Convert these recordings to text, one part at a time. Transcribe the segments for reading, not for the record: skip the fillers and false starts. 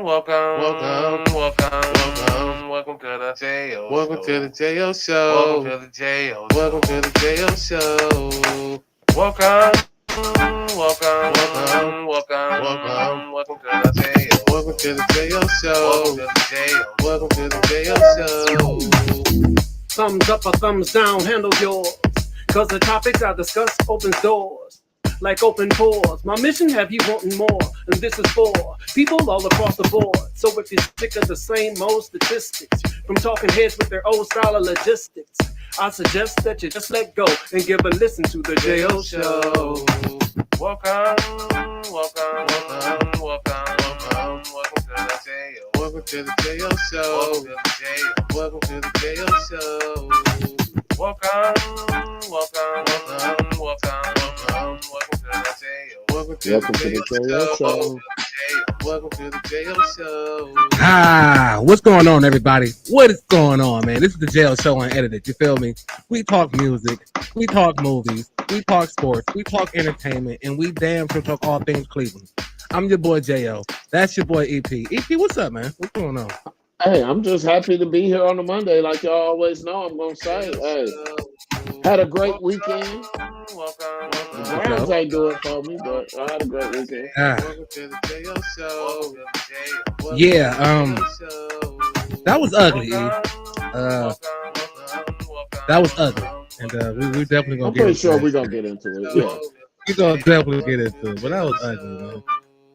Welcome to the J.O. Welcome to the Show. J.O. Welcome Show. to the J.O. Welcome to Show. the J.O. Show. Welcome. Welcome. Welcome to the J.O. Welcome to the J.O. Welcome Show. to the J.O. Welcome to the J.O. Show. Thumbs up or thumbs down, handle yours. Cause the topics I discuss opens doors. Like open pores. My mission have you wanting more. And this is for people all across the board. So if you're sick of the same old statistics, from talking heads with their old style of logistics, I suggest that you just let go and give a listen to the J.O. Show. Welcome to the J.O. Welcome to the J.O. Show. Welcome to the J.O. Welcome to the J.O. Show. Welcome to the J.O. Welcome to the J.O. Show. Welcome to the J.O. Show. What's going on, everybody? What is going on, man? This is the J.O. Show Unedited. You feel me? We talk music, we talk movies, we talk sports, we talk entertainment, and we damn sure talk all things Cleveland. I'm your boy J.O. That's your boy EP. EP, what's up, man? What's going on? Hey, I'm just happy to be here on a Monday. Like y'all always know, I'm gonna say, hey, had a great weekend. The Browns ain't do it for me, but I had a great weekend. Welcome to the J.O. Show. Yeah, that was ugly, E. That was ugly, and we definitely gonna I'm get pretty into sure it. we're gonna get into it. Yeah. We gonna definitely get into it, but that was ugly, man.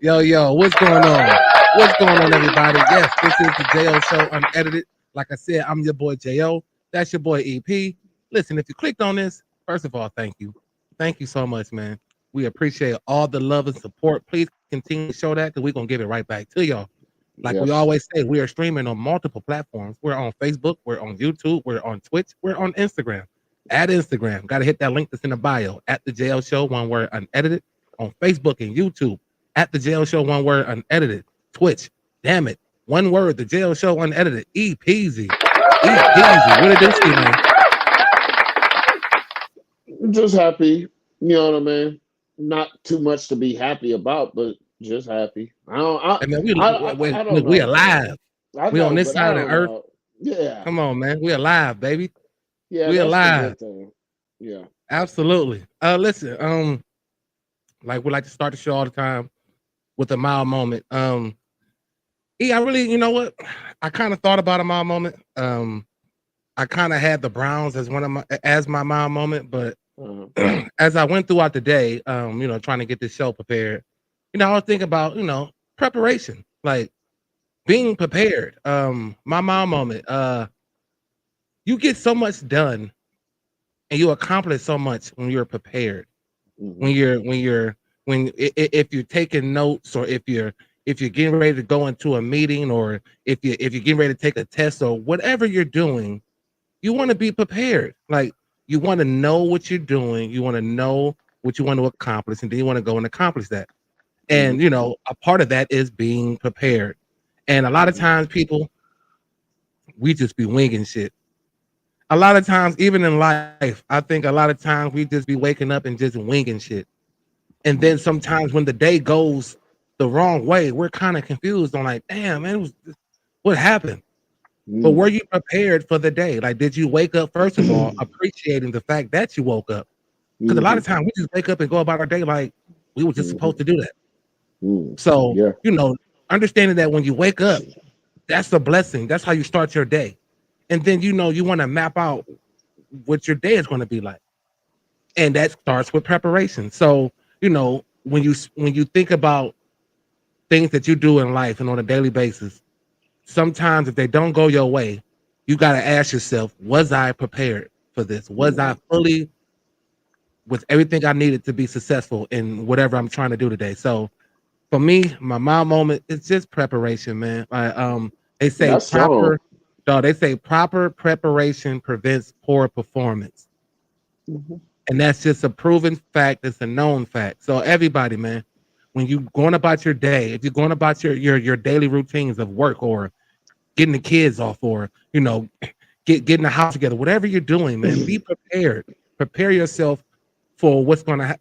Yo, what's going on? What's going on, everybody? Yes, this is the J.O. Show Unedited. Like I said, I'm your boy J.O. That's your boy EP. Listen, if you clicked on this, first of all, thank you. Thank you so much, man. We appreciate all the love and support. Please continue to show that because we're going to give it right back to y'all. Like we always say, we are streaming on multiple platforms. We're on Facebook. We're on YouTube. We're on Twitch. We're on Instagram. At Instagram, got to hit that link that's in the bio. At the J.O. Show, one word, unedited. On Facebook and YouTube. At the J.O. Show, one word, unedited. Twitch, damn it, one word, the J.O. Show Unedited, E-Peasy. What it do, Ski, man? Just happy, you know what I mean? Not too much to be happy about, but just happy. I Man, don't we know. alive. We on this side of the earth. Yeah. Come on, man. We alive, baby. Yeah, we that's alive. a good thing. Yeah. Absolutely. Listen, like we like to start the show all the time with a mild moment. I really, you know what? I kind of thought about a mild moment. I kind of had the Browns as my mild moment, but as I went throughout the day, trying to get this show prepared, I was thinking about, preparation, like being prepared. My mild moment, you get so much done and you accomplish so much when you're prepared. If you're taking notes or if you're getting ready to go into a meeting or if you're getting ready to take a test or whatever you're doing, you want to be prepared. Like you want to know what you're doing, you want to know what you want to accomplish, and then you want to go and accomplish that. And a part of that is being prepared. And a lot of times people, we just be winging shit. A lot of times, even in life, I think a lot of times we just be waking up and just winging shit. And then sometimes when the day goes the wrong way, we're kind of confused on like, damn, man, what happened? But were you prepared for the day? Like, did you wake up, first of all, appreciating the fact that you woke up? Because a lot of times we just wake up and go about our day like we were just supposed to do that. So, understanding that when you wake up, that's a blessing. That's how you start your day. And then, you want to map out what your day is going to be like. And that starts with preparation. So, when you think about things that you do in life and on a daily basis, sometimes if they don't go your way, you got to ask yourself, was I prepared for this? Was I fully with everything I needed to be successful in whatever I'm trying to do today? So for me, my mild moment is just preparation, man. They say proper preparation prevents poor performance. And that's just a proven fact. It's a known fact. So everybody, man, when you're going about your day, if you're going about your daily routines of work or getting the kids off or, getting the house together, whatever you're doing, man, be prepared. Prepare yourself for what's going to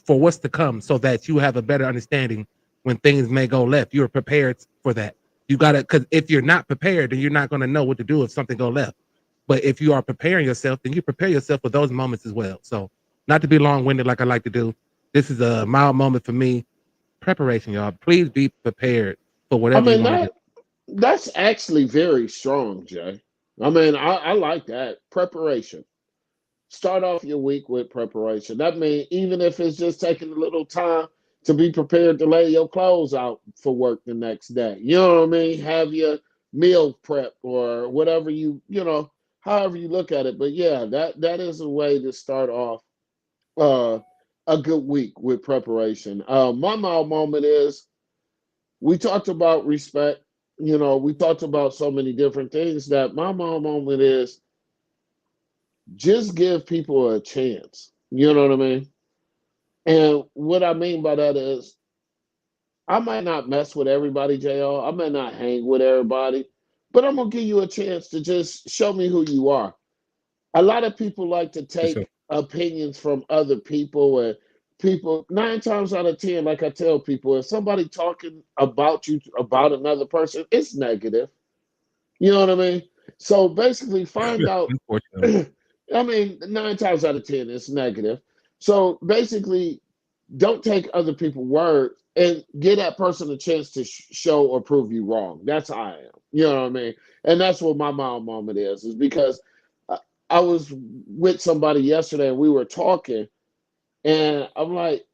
for what's to come so that you have a better understanding when things may go left. You're prepared for that. You gotta, because if you're not prepared, then you're not gonna know what to do if something go left. But if you are preparing yourself, then you prepare yourself for those moments as well. So not to be long-winded like I like to do. This is a mild moment for me. Preparation, y'all. Please be prepared for I whatever you mean, want to do. that's actually very strong, Jay. I mean, I like that. Preparation. Start off your week with preparation. That means even if it's just taking a little time to be prepared to lay your clothes out for work the next day. You know what I mean? Have your meal prep or whatever however you look at it. But yeah, that is a way to start off uh, a good week with preparation. My mild moment is we talked about respect. We talked about so many different things that my mild moment is just give people a chance. You know what I mean? And what I mean by that is I might not mess with everybody, JR. I might not hang with everybody, but I'm gonna give you a chance to just show me who you are. A lot of people like to For sure. take opinions from other people and people 9 times out of 10, like I tell people, if somebody talking about you about another person, it's negative. You know what I mean? So basically find out Unfortunately. I mean, 9 times out of 10, it's negative. So basically, don't take other people's word and give that person a chance to show or prove you wrong. That's how I am. You know what I mean? And that's what my mild moment is because I I was with somebody yesterday and we were talking, and I'm like,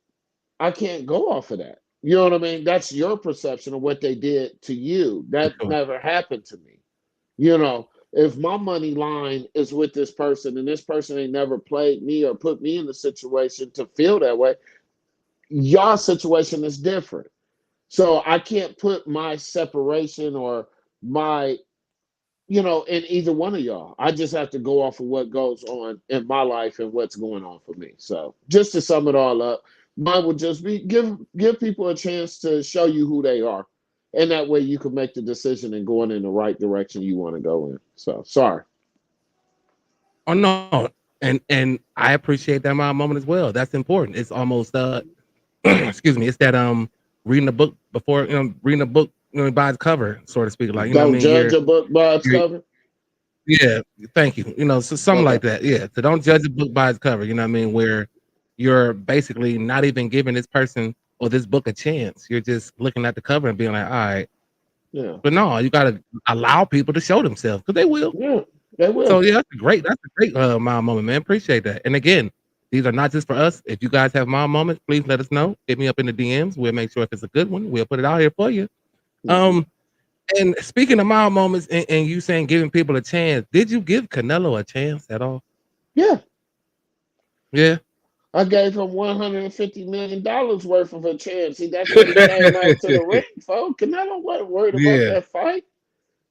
I can't go off of that. You know what I mean? That's your perception of what they did to you. For That sure. never happened to me. If my money line is with this person and this person ain't never played me or put me in the situation to feel that way, your situation is different. So I can't put my separation or my, in either one of y'all. I just have to go off of what goes on in my life and what's going on for me. So just to sum it all up, mine would just be give people a chance to show you who they are. And that way you can make the decision and going in the right direction you want to go in. So sorry. Oh no. And I appreciate that mild moment as well. That's important. It's almost excuse me, it's that reading a book before reading a book by its cover, so to speak. Like, Don't what I mean, judge a book by its you're cover. yeah, thank you. So something Okay. like that. Yeah. So don't judge a book by its cover, you know what I mean? Where you're basically not even giving this person or this book a chance. You're just looking at the cover and being like, all right. Yeah. But no, you gotta allow people to show themselves because they will. Yeah. They So will. yeah, that's a great mild moment, man. Appreciate that. And again, these are not just for us. If you guys have mild moments, please let us know. Hit me up in the DMs. We'll make sure if it's a good one, we'll put it out here for you. Mhm. Um, and speaking of mild moments and you saying giving people a chance, did you give Canelo a chance at all? Yeah. Yeah. I gave him $150 million worth of a chance. That's what he came out to the ring for. Canelo wasn't worried about Yeah. that fight.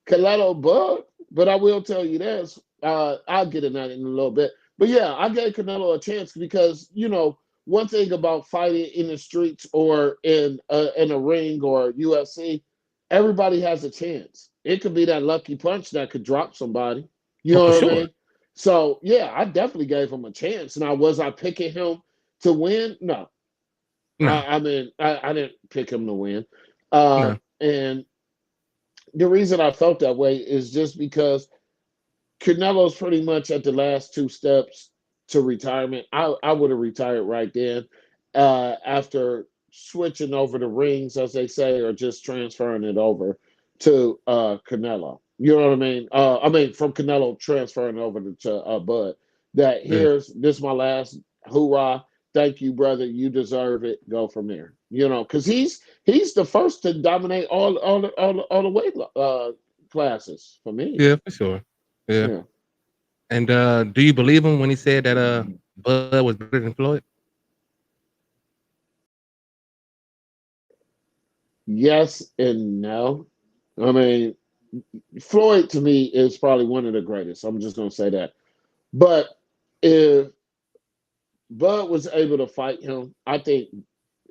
Canelo bugged. But I will tell you this. I'll get in that in a little bit. But yeah, I gave Canelo a chance because, one thing about fighting in the streets or in a ring or UFC, everybody has a chance. It could be that lucky punch that could drop somebody. You Oh, for know what I sure. mean? So yeah, I definitely gave him a chance. Now, was I picking him to win? No. No, I didn't pick him to win. no. And the reason I felt that way is just because Canelo's pretty much at the last two steps to retirement. I would have retired right then after switching over the rings, as they say, or just transferring it over to Canelo. You know what I mean, from Canelo transferring over to Bud. That Yeah. this is my last hoorah. Thank you, brother. You deserve it. Go from there. Because he's the first to dominate all the weight classes for me. Yeah, for sure. Yeah. Yeah. And do you believe him when he said that Bud was better than Floyd? Yes and no. I mean, Floyd to me is probably one of the greatest. I'm just gonna say that. But if Bud was able to fight him, I think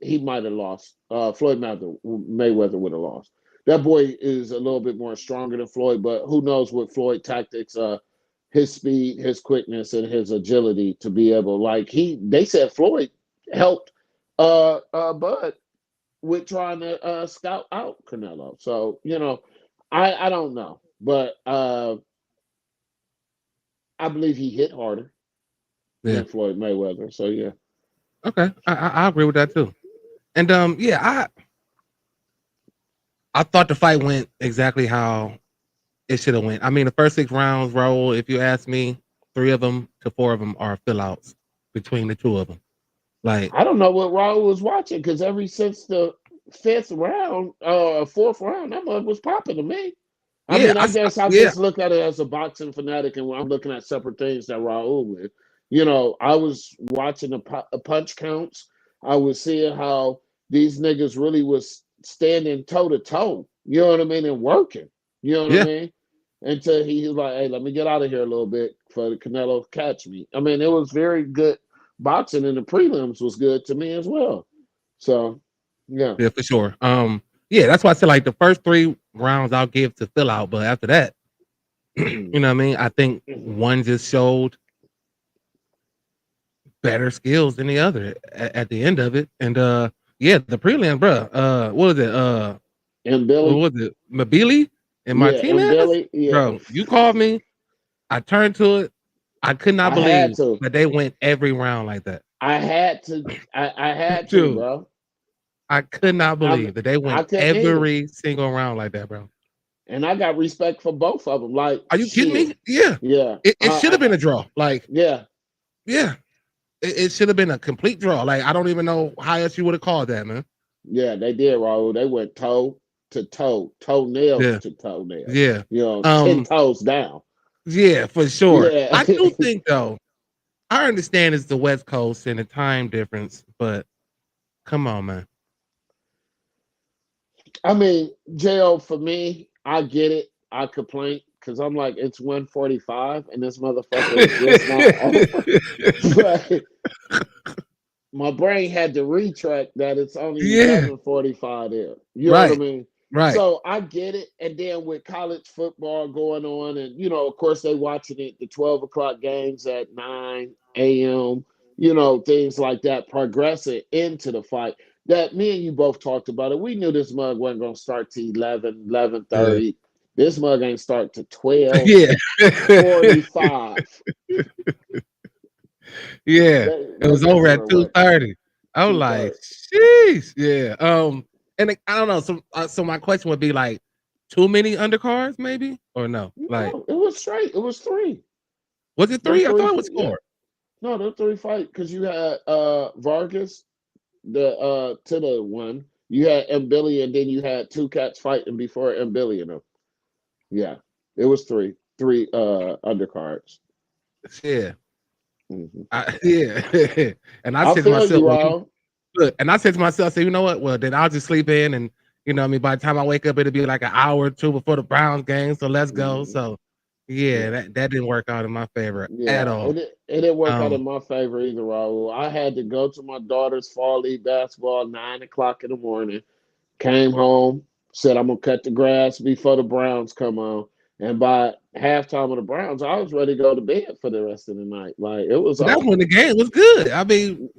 he might have lost. Floyd Mayweather would have lost. That boy is a little bit more stronger than Floyd, but who knows what Floyd tactics, his speed, his quickness, and his agility to be able they said Floyd helped Bud with trying to scout out Canelo. So, I don't know, but I believe he hit harder Yeah. than Floyd Mayweather. So yeah. Okay. I agree with that too. And yeah, I thought the fight went exactly how it should have went. I mean, the first 6 rounds, Raul, if you ask me, 3 of them to 4 of them are fill outs between the 2 of them. Like, I don't know what Raul was watching because ever since the fourth round, that mug was popping to me. I yeah, mean, I guess I yeah, just look at it as a boxing fanatic, and I'm looking at separate things that Raul with. You know, I was watching the punch counts. I was seeing how these niggas really was standing toe to toe. You know what I mean, and working. You know what I yeah. mean. Until he was like, "Hey, let me get out of here a little bit for the Canelo catch me." I mean, it was very good boxing, and the prelims was good to me as well. So, yeah. Yeah, for sure. Yeah, that's why I said like the first 3 rounds I'll give to fill out, but after that, you know what I mean? I think one just showed better skills than the other at the end of it. And yeah, the prelim, bro. What was it? And What Billy, was it? Mabili and yeah, and Martinez? Billy, yeah. Bro, you called me. I turned to it. I could not I had believe to. that they went every round like that. I had to. I had to, Dude, bro. I could not I believe that they I went couldn't either. every single round like that, bro. And I got respect for both of them. Like Are you kidding shit. me? Yeah. Yeah. It should have been a draw. Like, Yeah. yeah. It should have been a complete draw. Like, I don't even know how else you would have called that, man. Yeah, they did, Raul. They went toe to toe, toenails Yeah. to toenails. Yeah. You know, 10 Um, toes down. yeah, for sure. Yeah. I do think though, I understand it's the West Coast and the time difference, but come on, man. I mean, JO, for me, I get it. I complain because I'm like, it's 1:45 and this motherfucker is just not over. But my brain had to retract that it's only Yeah. 11:45 there. You know what I Right. mean? Right. So I get it. And then with college football going on, and of course they watching it, the 12 o'clock games at 9 a.m., things like that, progressing into the fight. That me and you both talked about it. We knew this mug wasn't gonna start to 11, Yeah. 11:30. This mug ain't start to 12 Yeah. 45. Yeah. It That was over at never worked. 2:30. I was like, 2:30. sheesh. Yeah. And I don't know. So my question would be like, too many undercards, maybe, or no? Like, No, it was straight. It was three. was it Them 3? I three, thought it was yeah. 4. No, them three fight because you had Vargas, the to the one. You had Billy, and then you had two cats fighting before Billy and them. Yeah, it was three undercards. Yeah. Mhm. Yeah. And I I said to feel myself, you, well, Raul. look, and I said to myself, I said, you know what? Well, then I'll just sleep in, and you know, what I mean, by the time I wake up, it'll be like an hour or 2 before the Browns game. So let's go. Mhm. So yeah, Yeah, that didn't work out in my favor at yeah. all. It didn't work out Um, in my favor either, Raul. I had to go to my daughter's fall league basketball 9 o'clock in the morning. Came home, said I'm gonna cut the grass before the Browns come on. And by halftime of the Browns, I was ready to go to bed for the rest of the night. Like it was but that's when over. the game was good. I mean,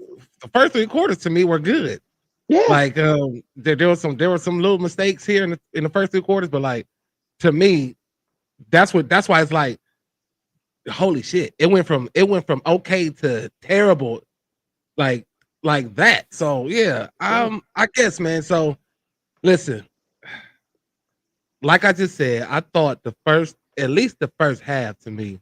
the first 3 quarters to me were good. Yeah. Like there were some little mistakes here in the first 3 quarters, but like to me, that's why it's like holy shit. It went from okay to terrible, like that. So yeah, Yeah. I guess, man. So listen, like I just said, I thought at least the first half to me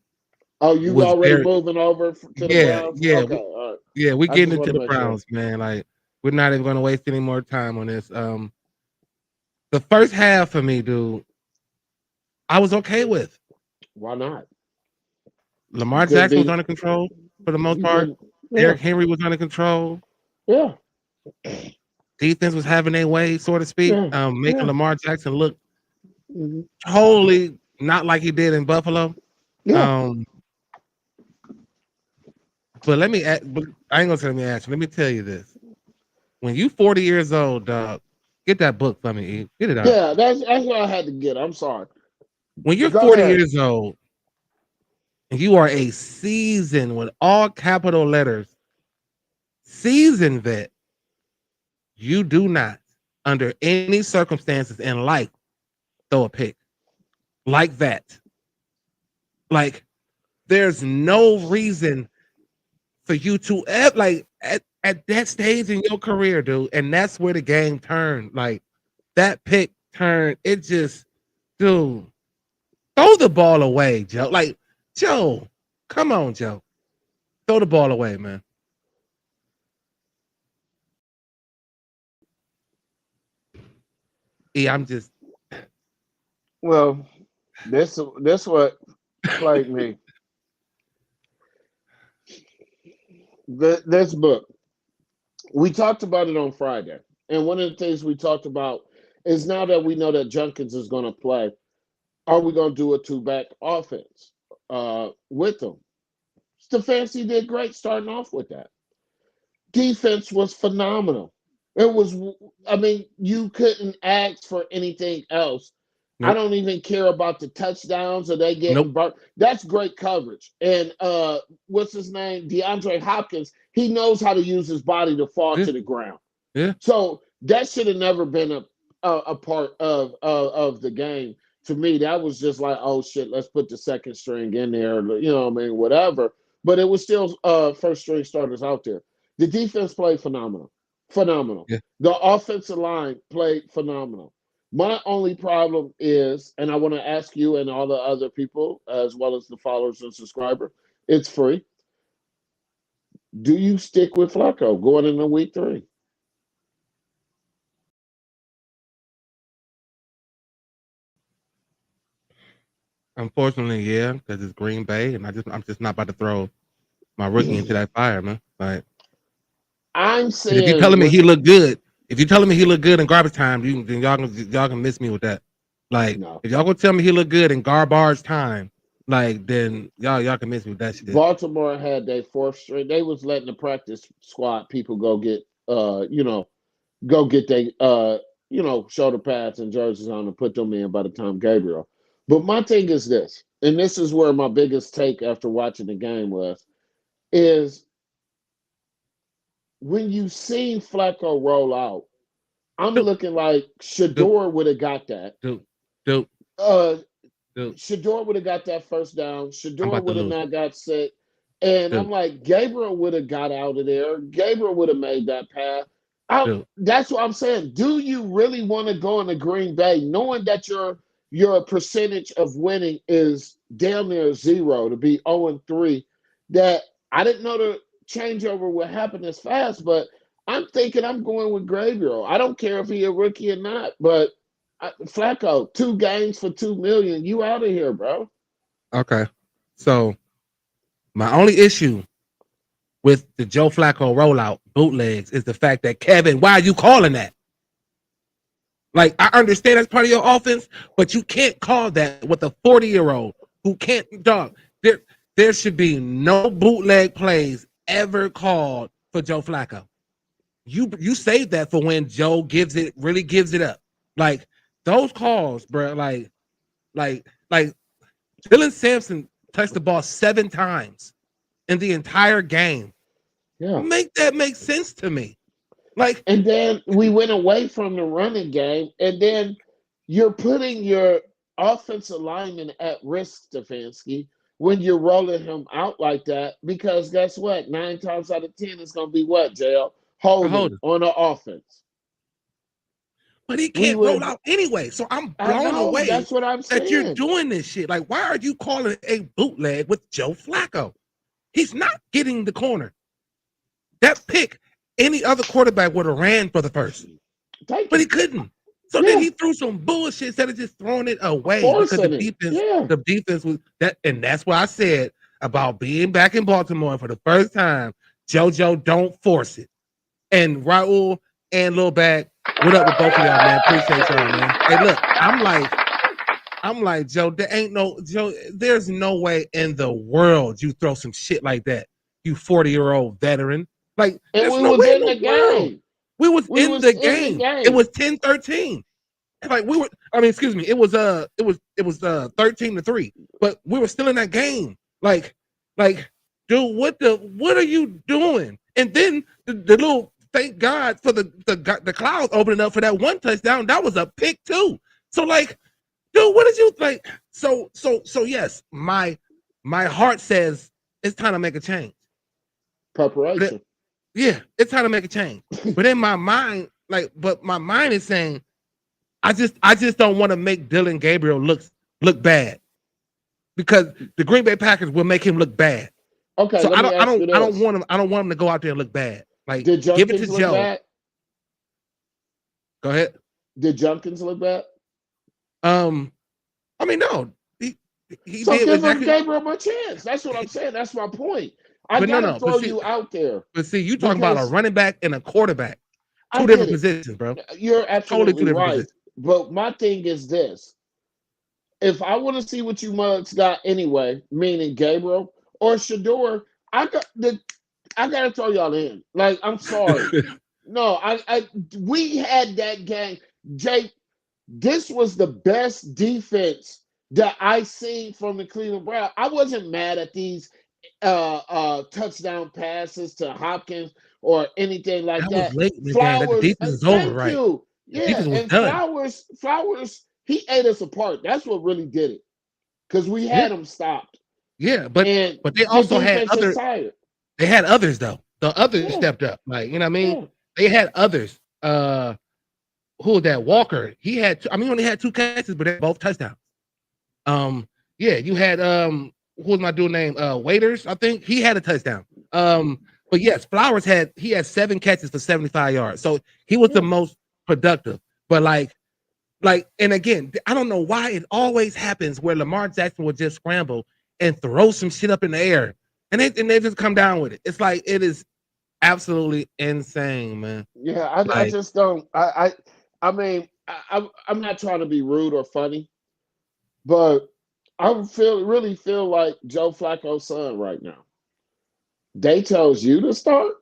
Oh, you was already very moving over to the yeah, Browns? yeah, Okay, all right. we I getting just want into to the make sure. Browns, man. Like we're not even gonna waste any more time on this. The first half for me, dude, I was okay with. Why not? You Lamar couldn't Jackson was be. under control for the most You part. couldn't. Yeah. Derrick Henry was under control. Yeah. Defense was having their way, so to speak, Yeah. making Yeah. Lamar Jackson look Mhm. totally not like he did in Buffalo. Yeah. Um, but but I ain't gonna say let me ask you. Let me tell you this: when you 40 years old, dog, get that book for me. E. Get it out. Yeah. That's what I had to get. I'm sorry. When you're Go 40 ahead. years old and you are a seasoned with all capital letters, seasoned vet, you do not, under any circumstances in life, throw a pick. like that. Like, there's no reason for you to like at that stage in your career, dude. And that's where the game turned. Like, that pick turned. It just, dude, throw the ball away, Joe. Like, Joe, come on, Joe. Throw the ball away, man. Yeah, I'm just. Well, this what plagued me. This book. We talked about it on Friday, and one of the things we talked about is now that we know that Jenkins is going to play, are we going to do a two-back offense with him? Stefanski did great starting off with that. Defense was phenomenal. It was, I mean, you couldn't ask for anything else. I Nope. don't even care about the touchdowns or they getting Nope. burnt. That's great coverage. And what's his name? DeAndre Hopkins, he knows how to use his body to fall Yeah. to the ground. Yeah. So that should have never been a part of the game. To me, that was just like, oh shit, let's put the second string in there, you know what I mean, whatever. But it was still first string starters out there. The defense played phenomenal. Phenomenal. Yeah. The offensive line played phenomenal. My only problem is, and I want to ask you and all the other people, as well as the followers and subscribers, it's free. Do you stick with Flacco going into week 3? Unfortunately, yeah, because it's Green Bay, and I'm just not about to throw my rookie into that fire, man. Like, I'm and if you're saying telling me with he looked good, if you're telling me he looked good in garbage time, then y'all can miss me with that. Like, no. if y'all gonna tell me he looked good in garbage time, like, then y'all can miss me with that shit. Baltimore had their fourth string. They was letting the practice squad people go get their shoulder pads and jerseys on and put them in by the time Gabriel. But my thing is this, and this is where my biggest take after watching the game is when you seen Flacco roll out, I'm Dude, looking like dude, Shador would have got that. dude, Uh, dude. Shador would have got that first down. I'm Shador about to would have lose it. not got sick. And I'm Dude, like, Gabriel would have got out of there. Gabriel would have made that pass. dude. That's what I'm saying. Do you really want to go into Green Bay knowing that your percentage of winning is damn near zero to be 0-3? That I didn't know the changeover would happen as fast, but I'm thinking I'm going with Gabriel. I don't care if he a rookie or not, but Flacco, 2 games for $2 million. You out of here, bro. Okay. So my only issue with the Joe Flacco rollout bootlegs is the fact that, Kevin, why are you calling that? Like, I understand that's part of your offense, but you can't call that with a 40-year-old who can't dog. There should be no bootleg plays ever called for Joe Flacco. You save that for when Joe really gives it up. Like, those calls, bro. Like Dylan Sampson touched the ball 7 times in the entire game. Yeah. Make that make sense to me. Like, And then we went away from the running game, and then you're putting your offensive lineman at risk, Stefanski, when you're rolling him out like that. Because guess what? 9 times out of 10, it's going to be what, JL? Holding on the offense. but he We can't roll were, out anyway. So I'm I blown know, away that's what I'm that you're saying. doing this shit. Like, why are you calling it a bootleg with Joe Flacco? He's not getting the corner. That pick, any other quarterback would have ran for the first, but he couldn't. So then he threw some bullshit instead of just throwing it away because Forcing it. Yeah. the defense was that, and that's what I said about being back in Baltimore for the first time. JoJo, don't force it. And Raul and Lil Bag, what up with both of y'all, man? Appreciate y'all, man. Hey, look, I'm like, Joe, there's no way in the world you throw some shit like that, you 40-year-old veteran. Like, And there's we no was way in in the the world. game. We was in the in game. It was 10-13. Like, excuse me, it was 13-3, but we were still in that game. Like, dude, what are you doing? And then the little, thank God for the clouds opening up for that one touchdown. That was a pick too. So, like, Dude, what did you like? So yes, my heart says it's time to make a change. Preparation. Yeah, it's time to make a change. But in my mind, but my mind is saying, I just don't want to make Dylan Gabriel look bad, because the Green Bay Packers will make him look bad. Okay, So let me ask you this. I don't want him to go out there and look bad. Like, Did give it Junkins to look Joe. bad? Go ahead. Did Junkins look bad? I mean, no. He So did give exactly. Gabriel a chance. That's what I'm saying. That's my point. I gotta throw you out there. But see, you talking about a running back and a quarterback. Two I different get it. positions, bro. You're absolutely Totally two different right. positions. But my thing is this. If I want to see what you mugs got anyway, meaning Gabriel or Shador, I gotta throw y'all in. Like, I'm sorry. No, we had that game. Jake, this was the best defense that I seen from the Cleveland Browns. I wasn't mad at these touchdown passes to Hopkins or anything like That was that. late in the game. That the Flowers, defense is over, thank right? you. The Yeah, defense was and done. Flowers, he ate us apart. That's what really did it, because we Yeah, had him stopped, yeah, but and they the also had defense just other. tired. They had others though. The others Yeah, stepped up. Like, you know what I mean? yeah. They had others. Who was that? Walker. He had. He only had 2 catches, but they're both touchdowns. Yeah, you had who was my dude name? Waiters, I think. He had a touchdown. But yes, Flowers had 7 catches for 75 yards. So he was the most productive. But and again, I don't know why it always happens where Lamar Jackson will just scramble and throw some shit up in the air, and they just come down with it. It's like, it is absolutely insane, man. Yeah, I just don't. I mean, I'm not trying to be rude or funny, but I really feel like Joe Flacco's son right now. They chose you to start.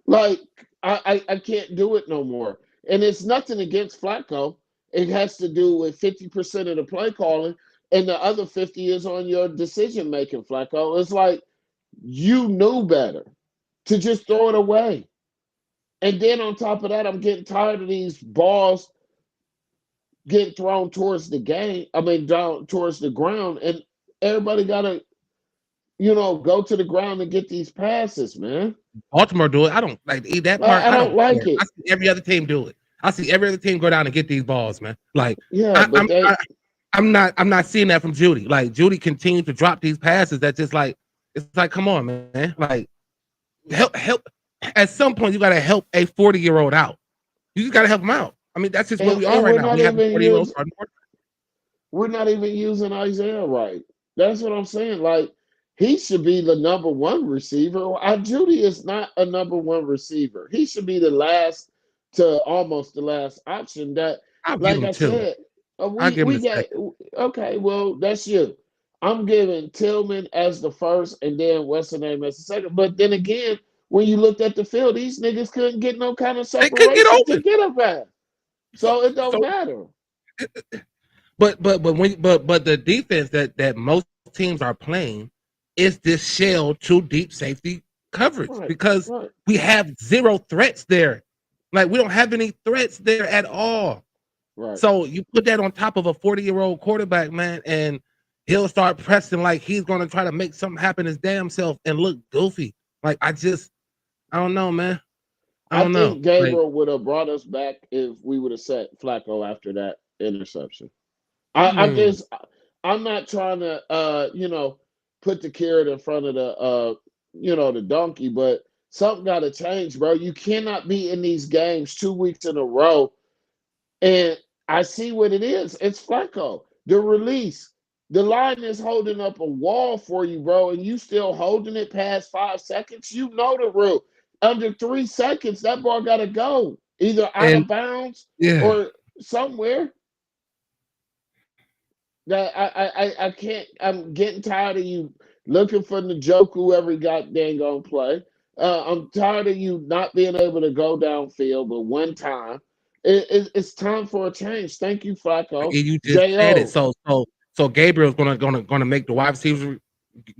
Like, I can't do it no more. And it's nothing against Flacco. It has to do with 50% of the play calling, and the other 50 is on your decision making, Flacco. It's like you knew better to just throw it away. And then on top of that, I'm getting tired of these balls getting thrown towards the down towards the ground, and everybody gotta, go to the ground and get these passes, man. Baltimore do it. I don't like that part. I I don't don't like care. it. I see every other team do it. I see every other team go down and get these balls, man. Like, Yeah, but I'm not seeing that from Judy. Like, Judy continues to drop these passes that just like, it's like, come on, man. Like, help. At some point, you gotta help a 40-year-old out. You just gotta help him out. I mean, that's just where we are and right now. We have a 40-year-old starting quarterback. we're not even using Isaiah right. That's what I'm saying. Like, he should be the number one receiver. Judy is not a number one receiver. He should be the last to almost the last option. That, I'll give like him I 2. said, I'll give him we the got second. okay. Well, that's you. I'm giving Tillman as the first, and then what's the name as the second. But then again, when you looked at the field, these niggas couldn't get no kind of They couldn't get separation to open. get a pass. So it don't So matter. but the defense that most teams are playing is this shell to deep safety coverage, because Right. we have 0 threats there. Like, we don't have any threats there at all. Right. So you put that on top of a 40-year-old quarterback, man, and he'll start pressing like he's going to try to make something happen his damn self and look goofy. Like, I don't know, man. I don't know. think Gabriel would have brought us back if we would have set Flacco after that interception. I'm not trying to put the carrot in front of the donkey, but something got to change, bro. You cannot be in these games 2 weeks in a row. And I see what it is. It's Flacco. The release. The line is holding up a wall for you, bro, and you still holding it past 5 seconds. You know the rule. Under 3 seconds, that ball got to go. Either out of bounds or somewhere. That I can't. I'm getting tired of you looking for the joke whoever got dang on play. I'm tired of you not being able to go downfield, but one time. It's time for a change. Thank you, Flacco. You just said it. Jo. So Gabriel's gonna make the wide receivers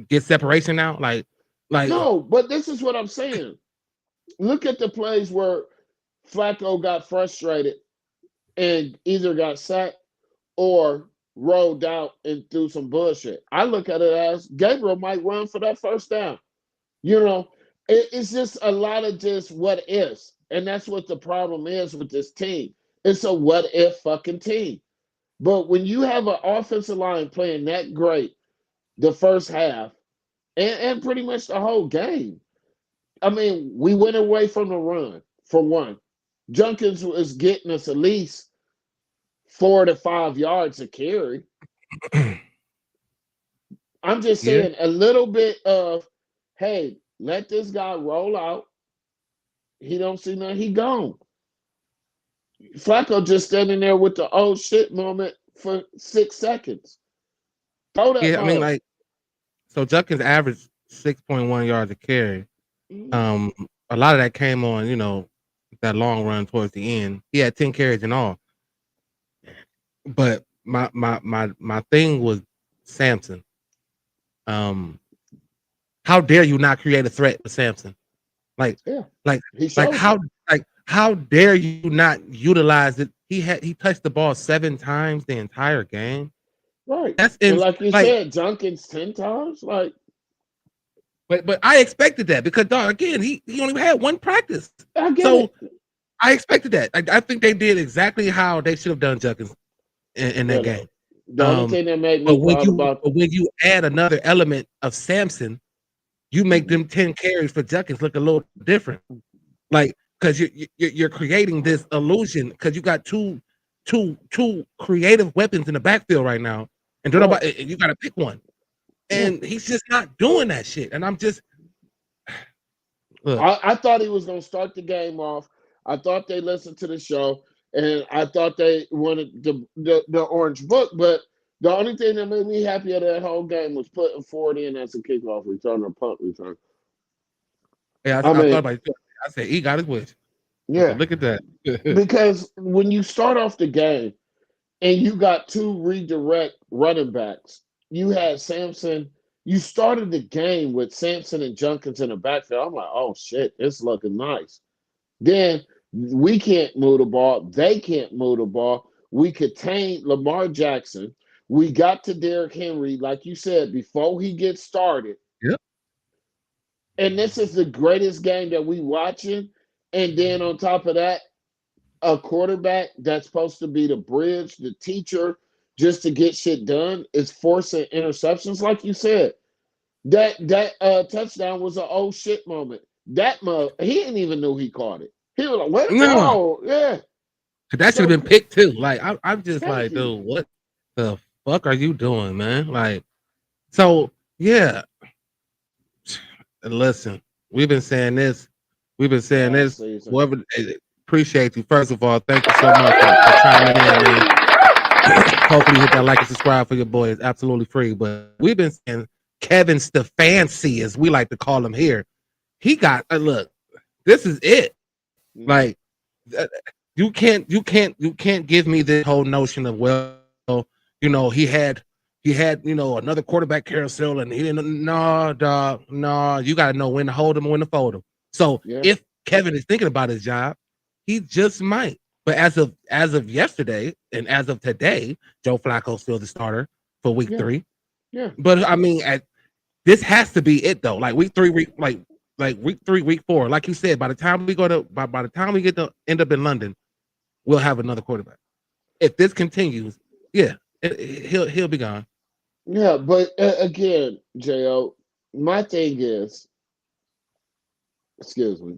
get separation now. Like No, but this is what I'm saying. Look at the plays where Flacco got frustrated and either got sacked or rolled out and threw some bullshit. I look at it as Gabriel might run for that first down. You know, it's just a lot of just what ifs. And that's what the problem is with this team. It's a what if fucking team. But when you have an offensive line playing that great the first half and pretty much the whole game, I mean, we went away from the run for one. Junkins was getting us at least 4 to 5 yards a carry. I'm just Yeah. saying a little bit of, hey, let this guy roll out. He don't see nothing. He gone. Flacco just standing there with the oh shit moment for 6 seconds. Throw that Yeah, I mean, mug. like, so Junkins averaged 6.1 yards a carry. Mhm. A lot of that came on, that long run towards the end. He had 10 carries in all. But my thing was Samson. How dare you not create a threat for Samson? Like, Yeah, like, he like showed it. how dare you not utilize it? He touched the ball 7 times the entire game. Right. That's And in like you like, said, Junkins 10 times. Like, but I expected that because dog, again, he only had one practice. I get So it. I expected that. I think they did exactly how they should have done Junkins in Yeah, that game. the only thing that made But me proud about when you add another element of Samson, you make Mhm. them 10 carries for Junkins look a little different. Like, because you're creating this illusion because you got two creative weapons in the backfield right now, and Right. you got to pick one, Yeah. and he's just not doing that shit. And I'm just look, I thought he was going to start the game off. I thought they listened to the show, and I thought they wanted the orange book. But the only thing that made me happy of that whole game was putting 40 in as a kickoff return or punt return. yeah, I I thought mean, about it. I said he got his wish. I said, yeah, look at that. because when you start off the game and you got two redirect running backs, you had Sampson. You started the game with Sampson and Junkins in the backfield. I'm like, oh shit, it's looking nice. Then we can't move the ball. They can't move the ball. We contained Lamar Jackson. We got to Derrick Henry, like you said, before he gets started. Yep. And this is the greatest game that we watching. And then on top of that, a quarterback that's supposed to be the bridge, the teacher, just to get shit done, is forcing interceptions, like you said. That touchdown was an oh shit moment. That mug, he didn't even know he caught it. He was like, "What? No, Oh, yeah." that should have So been picked too. Like I'm just thank like, you. dude, what the fuck are you doing, man? Like, so yeah. Listen, we've been saying this. We've been saying All this. season. Whoever appreciate you. First of all, thank you so much for chiming in, man. Hopefully, you hit that like and subscribe for your boy. It's absolutely free. But we've been saying Kevin Stefanski, as we like to call him here. He got look. This is it. Mhm. Like you can't give me this whole notion of he had another quarterback carousel and he didn't. No, dog, no. You got to know when to hold him and when to fold him. So Yeah, if Kevin is thinking about his job, he just might. But as of yesterday and as of today, Joe Flacco's still the starter for week yeah, 3. yeah, But I mean, this has to be it though. Like week 3, like week 3, week 4. Like you said, by the time we by the time we get to end up in London, we'll have another quarterback. If this continues, yeah, he'll be gone. yeah. But again, Jo, my thing is, excuse me.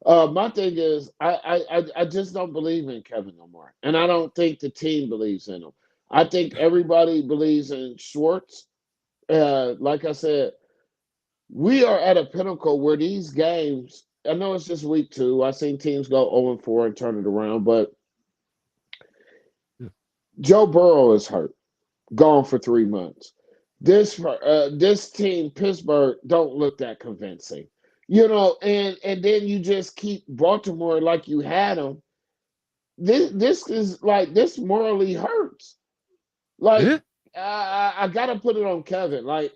My thing is, I just don't believe in Kevin no more, and I don't think the team believes in him. I think everybody believes in Schwartz. Like I said, we are at a pinnacle where these games. I know it's just week 2. I've seen teams go 0-4 and turn it around, but Joe Burrow is hurt, gone for 3 months. This team, Pittsburgh, don't look that convincing, and then you just keep Baltimore like you had them. This is like this morally hurts. Like Yeah, I gotta put it on Kevin. Like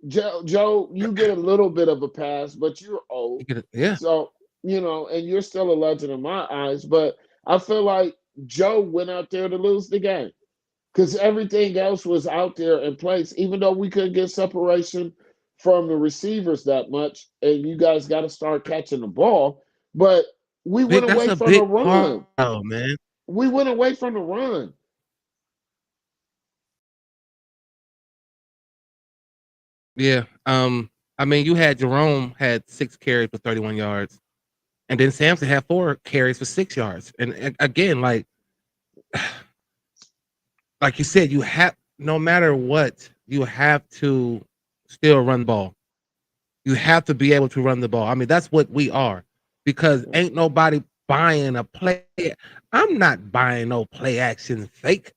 Joe, you get a little bit of a pass, but you're old, yeah. so and you're still a legend in my eyes. But I feel like Joe went out there to lose the game. because everything else was out there in place. Even though we couldn't get separation from the receivers that much, and you guys got to start catching the ball. But we went That's away a from the big part, run. oh man. We went away from the run. Yeah. I mean, you had Jerome had 6 carries for 31 yards, and then Samson had 4 carries for 6 yards. And again, like you said, you have no matter what, you have to still run the ball. You have to be able to run the ball. I mean, that's what we are, because ain't nobody buying a play. I'm not buying no play action fake.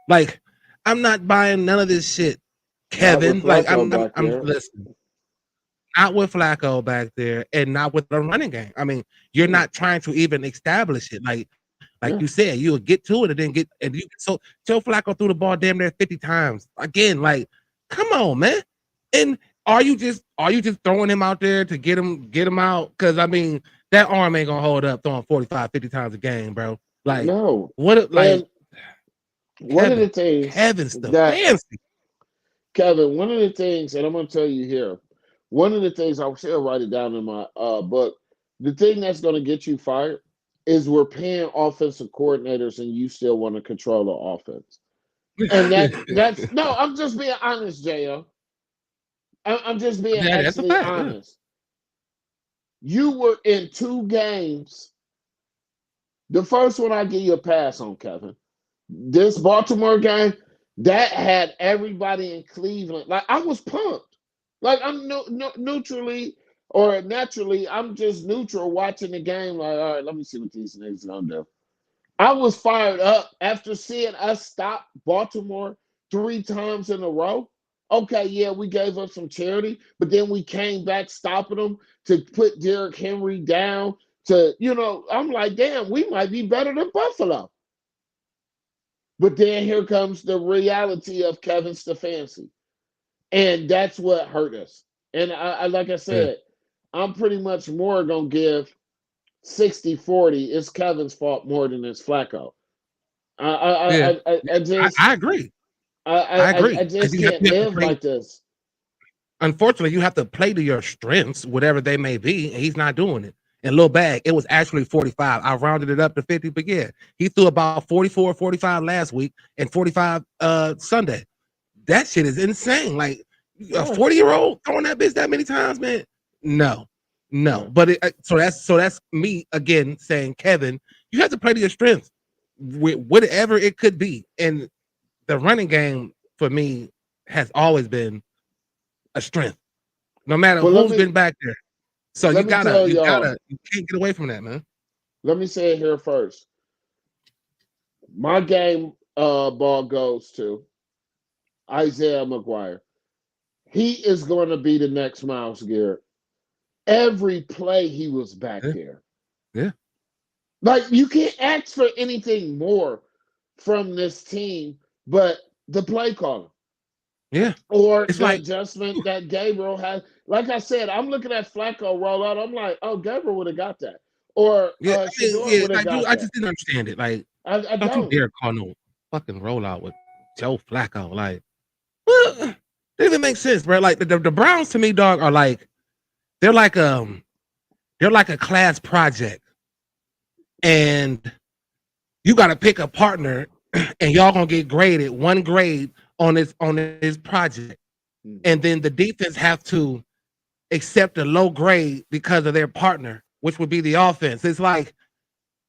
Like, I'm not buying none of this shit, Not with Kevin. Like, Flacco back I'm there. listen. Not with Flacco back there, and not with the running game. I mean, you're Yeah. not trying to even establish it. Like Yeah. you said, you would get to it and then get and you so Joe Flacco threw the ball damn near 50 times. Again, like, come on, man. And are you just throwing him out there to get him out? Because I mean, that arm ain't gonna hold up throwing 45, 50 times a game, bro. Like, No. like And one of the Kevin, things Kevin that Stefanski. Kevin, one of the things, and I'm going to tell you here, one of the things I'll still write it down in my book. The thing that's going to get you fired is we're paying offensive coordinators, and you still want to control the offense. And that's no. I'm just being honest, JL. I'm just being Yeah, that's a actually fact. Yeah. honest. You were in 2 games. The first one I give you a pass on, Kevin. This Baltimore game, that had everybody in Cleveland. Like, I was pumped. Like, I'm neutrally or naturally, I'm just neutral watching the game. Like, all right, let me see what these niggas gonna do. I was fired up after seeing us stop Baltimore 3 times in a row. Okay, yeah, we gave up some charity, but then we came back stopping them to put Derrick Henry down. I'm like, damn, we might be better than Buffalo. But then here comes the reality of Kevin Stefanski. And that's what hurt us. And like I Yeah. said, I'm pretty much more going to give 60-40. It's Kevin's fault more than it's Flacco. Yeah. I just I agree. I I agree. Because just can't you have to live play. like this. Unfortunately, you have to play to your strengths, whatever they may be, and he's not doing it. And Lil Bag, it was actually 45. I rounded it up to 50, but yeah, he threw about 44, 45 last week and 45 Sunday. That shit is insane. Like, a Yeah, 40-year-old throwing that bitch that many times, man. No, no. yeah. But so that's me again saying, Kevin, you have to play to your strengths, whatever it could be. And the running game for me has always been a strength, no matter But who's been back there. So let me tell y'all, you can't get away from that, man. let me say it here first. My game ball goes to Isaiah McGuire. He is going to be the next Miles Garrett. Every play he was back Yeah, there. yeah, Like, you can't ask for anything more from this team but the play caller yeah. or It's the like, adjustment that Gabriel has. Like I said, I'm looking at Flacco roll out. I'm like, oh, Gabriel would have got that. Or yeah, I mean, Shador yeah. would have got I that. just didn't understand it. Like, I don't you don't. dare call no fucking rollout with Joe Flacco. Like, well, it doesn't make sense, bro. Like the Browns to me, dog, are like they're like they're like a class project, and you got to pick a partner, and y'all gonna get graded 1 grade on this project, and then the defense have to accept a low grade because of their partner, which would be the offense. It's like,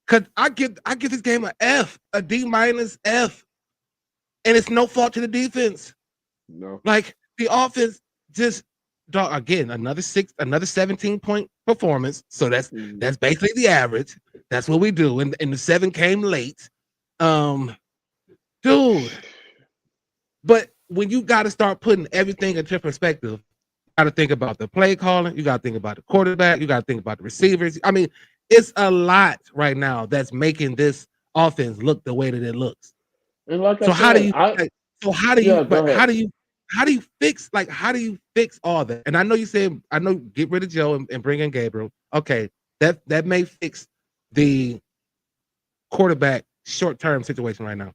cause I give this game a F, a D minus F, and it's no fault to the defense. No. Like, the offense just, dog, again, another 17-point performance. So Mhm. that's basically the average. That's what we do. And the 7 came late. Dude. But when you got to start putting everything into perspective, you got to think about the play calling, you got to think about the quarterback, you got to think about the receivers. I mean, it's a lot right now that's making this offense look the way that it looks. And like I So how do said, you like, so how do you yeah, go but ahead. how do you fix all that? And I know you said, I know, get rid of Joe and bring in Gabriel. Okay, that may fix the quarterback short-term situation right now.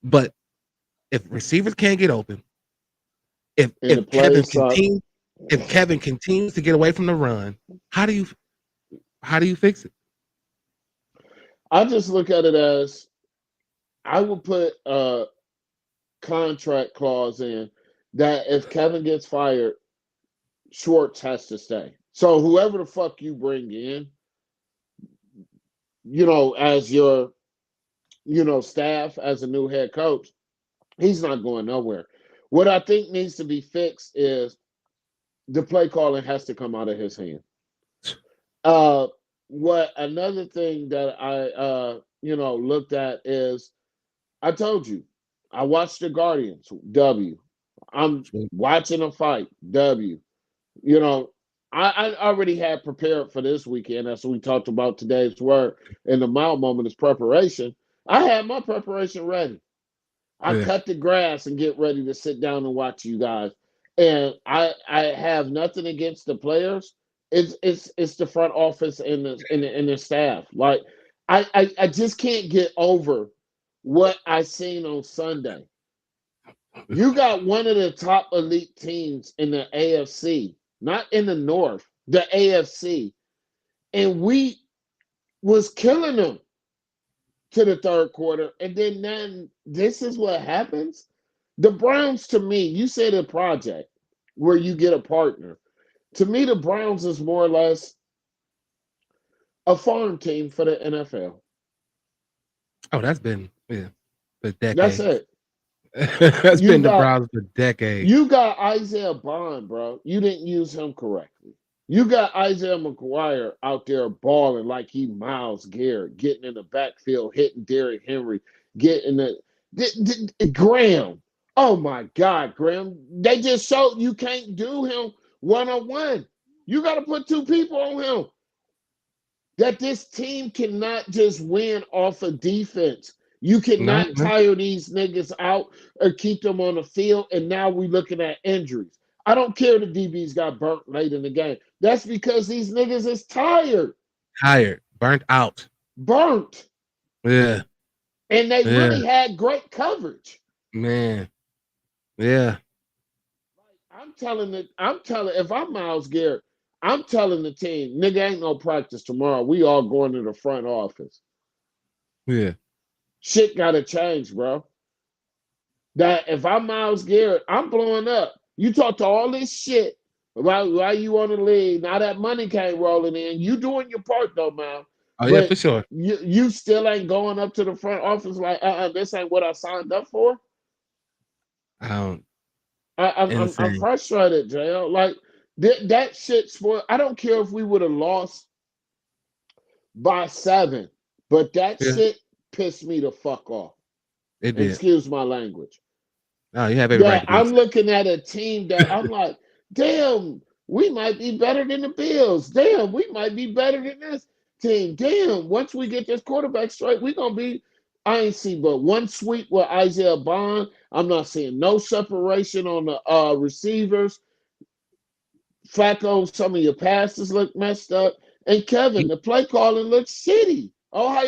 But if receivers can't get open, And the if Kevin plays suck. continues to get away from the run, how do you fix it? I just look at it as I would put a contract clause in that if Kevin gets fired, Schwartz has to stay. So whoever the fuck you bring in, as your, staff as a new head coach, he's not going nowhere. What I think needs to be fixed is the play calling has to come out of his hand. What another thing that I looked at is I told you I watched the Guardians. W. I'm watching a fight. W. I already had prepared for this weekend, as we talked about today's word. And the mild moment is preparation. I had my preparation ready. I cut the grass and get ready to sit down and watch you guys. And I have nothing against the players. It's the front office and the staff. Like I just can't get over what I seen on Sunday. You got one of the top elite teams in the AFC, not in the North, the AFC, and we was killing them to the third quarter. And then this is what happens. The Browns, to me, you said a project where you get a partner. To me, the Browns is more or less a farm team for the NFL. Oh, that's been for decades. That's it. That's been the Browns for decades. You got Isaiah Bond, bro. You didn't use him correctly. You got Isaiah McGuire out there balling like he Myles Garrett, getting in the backfield, hitting Derrick Henry, getting the Graham. Oh my God, Graham. They just showed you can't do him one-on-one. You got to put two people on him. That this team cannot just win off of defense. You cannot tire these niggas out or keep them on the field, and now we're looking at injuries. I don't care the DBs got burnt late in the game. That's because these niggas is tired. Burnt out. Burnt. Yeah. And they really had great coverage. Man. Yeah. I'm telling if I'm Myles Garrett, I'm telling the team, nigga, ain't no practice tomorrow. We all going to the front office. Yeah. Shit got to change, bro. That if I'm Myles Garrett, I'm blowing up. You talk to all this shit about why you want to leave. Now that money came rolling in. You doing your part, though, man. Oh, yeah, for sure. You still ain't going up to the front office like, this ain't what I signed up for. I'm frustrated, JL. Like, that shit spoiled. I don't care if we would have lost by 7, but that shit pissed me the fuck off. It did. Excuse my language. No, you have every right to I'm looking at a team that I'm like, damn, we might be better than the Bills. Damn, we might be better than this team. Damn, once we get this quarterback straight, we're going to be, I ain't seen but one sweep with Isaiah Bond. I'm not seeing no separation on the receivers. Flacco, some of your passes look messed up. And Kevin, the play calling looks shitty.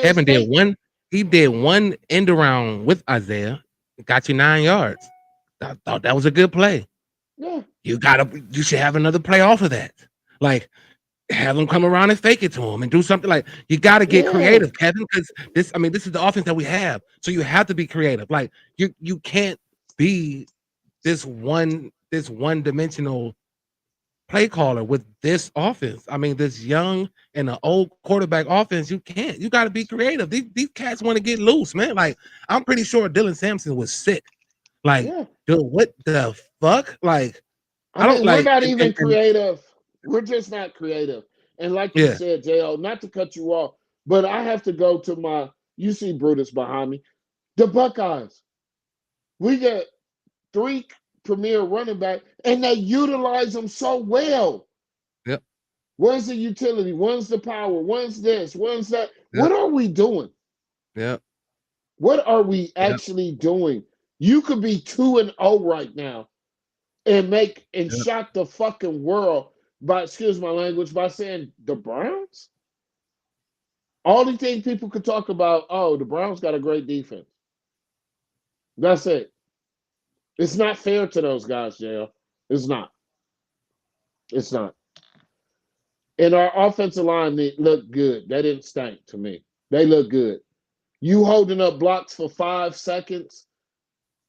Kevin did one end around with Isaiah. Got you 9 yards. I thought that was a good play. Yeah. You should have another play off of that. Like, have them come around and fake it to him and do something. Like, you got to get creative, Kevin, because this is the offense that we have. So you have to be creative. Like, you can't be this one-dimensional play caller with this offense. I mean, this young and an old quarterback offense, you can't. You got to be creative. These cats want to get loose, man. Like, I'm pretty sure Dylan Sampson was sick. Like, dude, what the fuck? Like, we're not even creative. We're just not creative. And like you said, JL, not to cut you off, but I have to go to you see Brutus behind me, the Buckeyes. We got 3 premier running back, and they utilize them so well. Yep. One's the utility, one's the power, one's this, one's that. Yep. What are we doing? Yep. What are we actually doing? You could be 2-0 right now and shock the fucking world by, excuse my language, by saying the Browns? Only thing people could talk about, the Browns got a great defense. That's it. It's not fair to those guys, JL. It's not. It's not. And our offensive line looked good. They didn't stink to me. They look good. You holding up blocks for 5 seconds,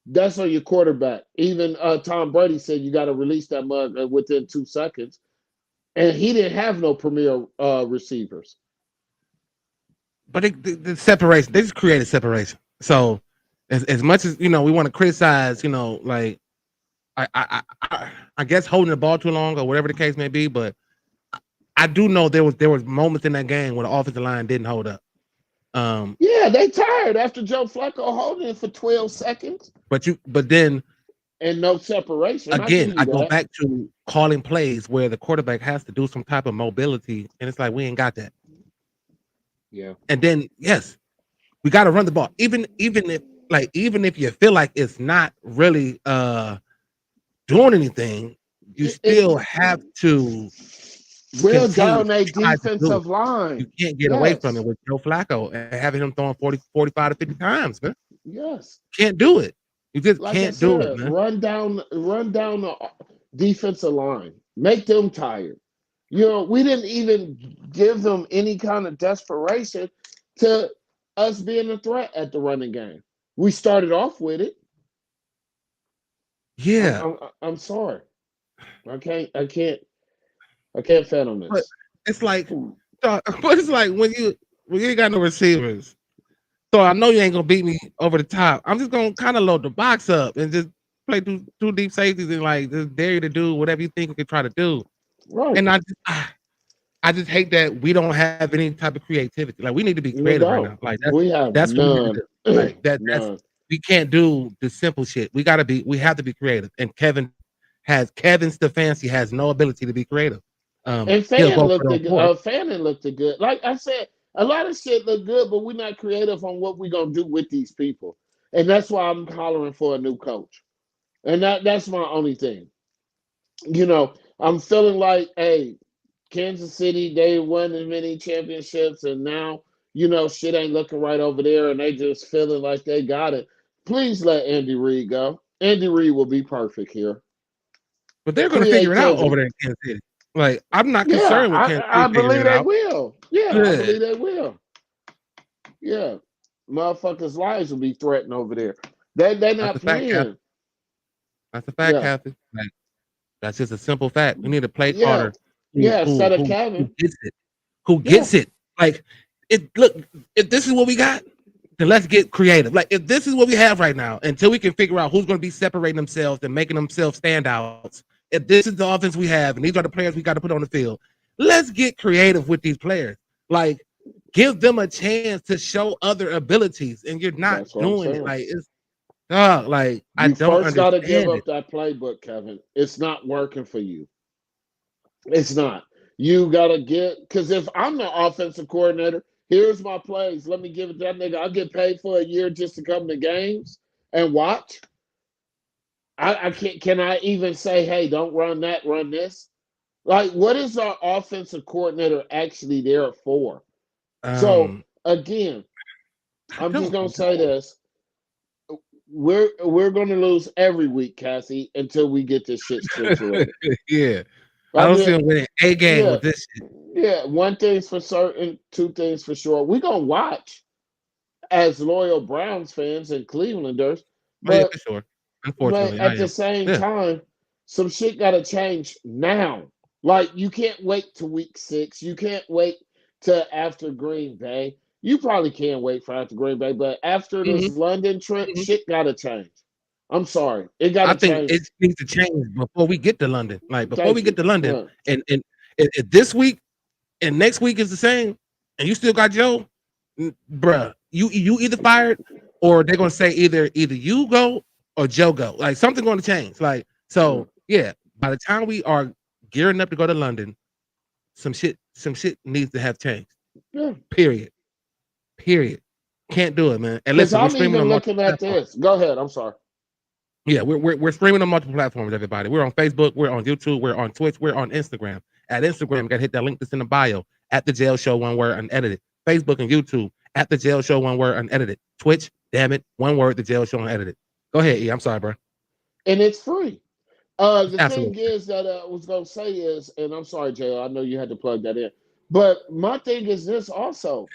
that's on your quarterback. Even Tom Brady said you got to release that mug within 2 seconds. And he didn't have no premier receivers. But the separation, they just created separation. So as much as we want to criticize, like I guess holding the ball too long or whatever the case may be, but I do know there was moments in that game where the offensive line didn't hold up. Yeah, they tired after Joe Flacco holding it for 12 seconds. But then and no separation. Again, I go back to calling plays where the quarterback has to do some type of mobility, and it's like we ain't got that. Yeah. And then yes, we got to run the ball, even if you feel like it's not really doing anything, you still have to wear down a defensive line. You can't get away from it with Joe Flacco and having him throwing 45 to 50 times, man. Yes. Can't do it. You just can't do it, man. Run down the defensive line. Make them tired. We didn't even give them any kind of desperation to us being a threat at the running game. We started off with it. Yeah. I'm sorry. I can't fathom this. But it's like when you ain't got no receivers. So I know you ain't gonna beat me over the top. I'm just gonna kind of load the box up and just play two deep safeties and like just dare you to do whatever you think you can try to do. Right. And I just hate that we don't have any type of creativity. Like we need to be creative right now. Like that's none. Like that's we can't do the simple shit. We have to be creative. And Kevin Stefanski has no ability to be creative. And Fannin looked good. Like I said, a lot of shit look good, but we're not creative on what we're gonna do with these people. And that's why I'm hollering for a new coach. And that's my only thing. I'm feeling like, hey, Kansas City, they won as many championships, and now, shit ain't looking right over there, and they just feeling like they got it. Please let Andy Reid go. Andy Reid will be perfect here. But they're going to figure it out over there in Kansas City. Like, I'm not concerned with Kansas City. I believe they will. Yeah, I believe they will. Yeah. Motherfuckers' lives will be threatened over there. They're not playing. That's a fact, Kathy. Like, that's just a simple fact. We need a play caller. Instead of Kevin. Who gets it? Like, look, if this is what we got, then let's get creative. Like, if this is what we have right now, until we can figure out who's going to be separating themselves and making themselves standouts, if this is the offense we have and these are the players we got to put on the field, let's get creative with these players. Like, give them a chance to show other abilities, and you're not doing it. Like, it's like I don't first got to give up that playbook, Kevin. It's not working for you. It's not. You got to because if I'm the offensive coordinator, here's my plays. Let me give it to that nigga. I'll get paid for a year just to come to games and watch. I can't. Can I even say, hey, don't run that, run this? Like, what is our offensive coordinator actually there for? So again, I'm just gonna say this: we're gonna lose every week, Cassie, until we get this shit situated. Yeah, I don't see him winning a game with this shit. Yeah, one thing's for certain, two things for sure. We're gonna watch as loyal Browns fans and Clevelanders, but for sure. Unfortunately, at the same time, some shit gotta change now. Like, you can't wait to week 6. You can't wait to after Green Bay. You probably can't wait for after Green Bay, but after this London trip, shit gotta change. I'm sorry. It gotta change. I think it needs to change before we get to London. Like, before we get to London, and if this week and next week is the same, and you still got Joe, bruh, you either fired or they're gonna say either you go or Joe go. Like, something's gonna change. Like, so yeah, by the time we are gearing up to go to London, some shit needs to have changed. Yeah. Period. Can't do it, man. And because listen, I'm even looking at this. Go ahead. I'm sorry. Yeah, we're streaming on multiple platforms, everybody. We're on Facebook, we're on YouTube, we're on Twitch, we're on Instagram. At Instagram, you gotta hit that link that's in the bio. At the Jail Show, one word, unedited. Facebook and YouTube, at the Jail Show, one word, unedited. Twitch, damn it, one word, the Jail Show, unedited. Go ahead, E. I'm sorry, bro. and it's free. The thing Absolutely. is that I was gonna say is, and I'm sorry, Jay, I know you had to plug that in, but my thing is this also.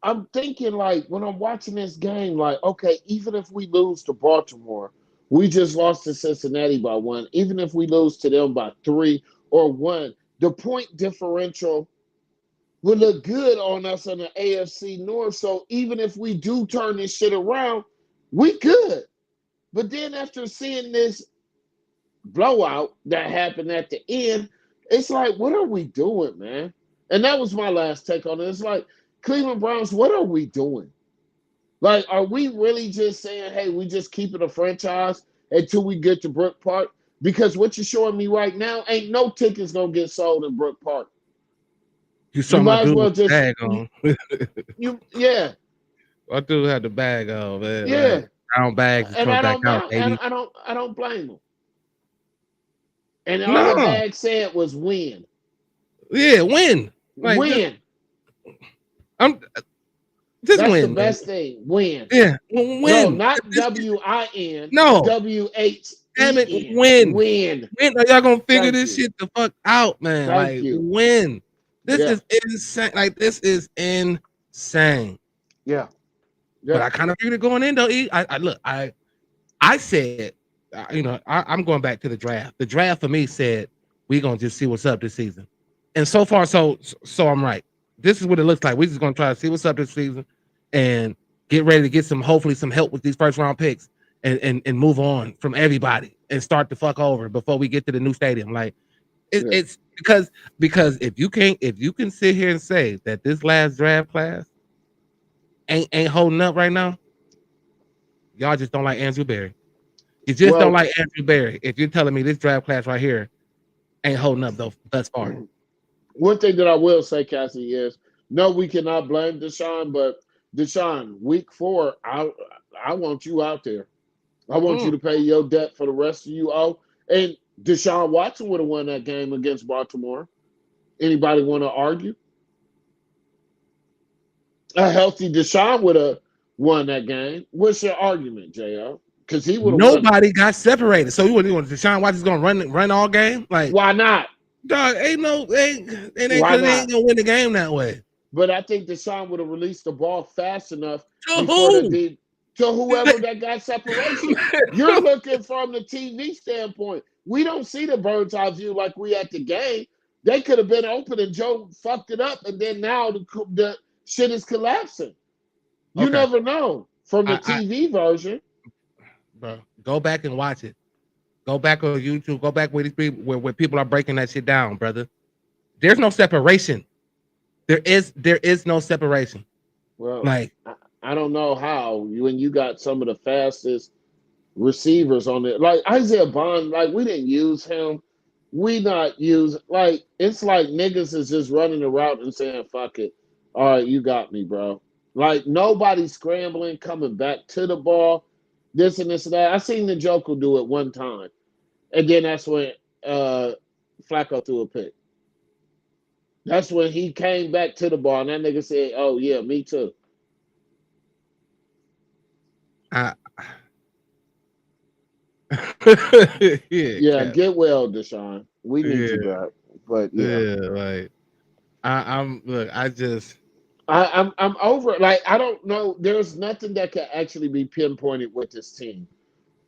I'm thinking like when I'm watching this game, like, okay, even if we lose to Baltimore, we just lost to Cincinnati by one. Even if we lose to them by 3 or 1, the point differential will look good on us in the AFC North. So even if we do turn this shit around, we good. But then after seeing this blowout that happened at the end, it's like, what are we doing, man? And that was my last take on it. It's like, Cleveland Browns, what are we doing? Like, are we really just saying, hey, we just keeping a franchise until we get to Brook Park? Because what you're showing me right now, ain't no tickets gonna get sold in Brook Park. You You saw my might as dude well with the just bag on. yeah, My dude had the bag on, man. yeah. Like brown bags is And coming I back don't out, mind, baby. I don't blame them. And all that No, bag said was win. yeah, win. Like Win. I'm just That's the win, man. best thing. Win. Yeah, No, win. not WIN, No, damn it, WHEN. win. Win. When are y'all gonna figure Thank this you. shit the fuck out, man? Thank Like you. when? This Yeah. is insane. Like this is insane. Yeah. But Yeah. I kind of figured it going in though. I look, I said, I'm going back to the draft. The draft for me said we're gonna just see what's up this season, and so far, so I'm right. This is what it looks like. We're just gonna try to see what's up this season, and get ready to get hopefully some help with these first round picks, and move on from everybody and start the fuck over before we get to the new stadium. Like Yeah. it's because if you can sit here and say that this last draft class ain't holding up right now, y'all just don't like Andrew Berry. You just don't Well, like Andrew Berry. If you're telling me this draft class right here ain't holding up though thus far. one thing that I will say, Cassie, is no, we cannot blame Deshaun, but Deshaun, week 4, I want you out there. I want you Mm. to pay your debt for the rest of you owe. And Deshaun Watson would have won that game against Baltimore. Anybody want to argue? A healthy Deshaun would have won that game. What's your argument, JL? Because he would have won it. Nobody got separated. So you want Deshaun Watson's gonna run all game? Like Why not? dog, it ain't Why because they ain't not? gonna win the game that way. But I think Deshaun would have released the ball fast enough To before the who? D to whoever that got separation. You're looking from the TV standpoint. We don't see the bird's eye view like we at the game. They could have been open and Joe fucked it up, and then now the shit is collapsing. You Okay. never know from the I TV version. bro, go back and watch it. Go back on YouTube. Go back where these people where people are breaking that shit down, brother. There's no separation. There is no separation. Well, Like I don't know how when you got some of the fastest receivers on it. Like Isaiah Bond, like we didn't use him. We not use like it's like niggas is just running the route and saying, fuck it. All right, you got me, bro. Like nobody's scrambling, coming back to the ball, this and this and that. I seen the Joker do it one time. And then that's when Flacco threw a pick. That's when he came back to the ball and that nigga said, oh yeah, me too. I Yeah, Cap. get well, Deshaun. We need you Yeah, back. But yeah. like I'm look, I'm over it. Like I don't know. There's nothing that can actually be pinpointed with this team.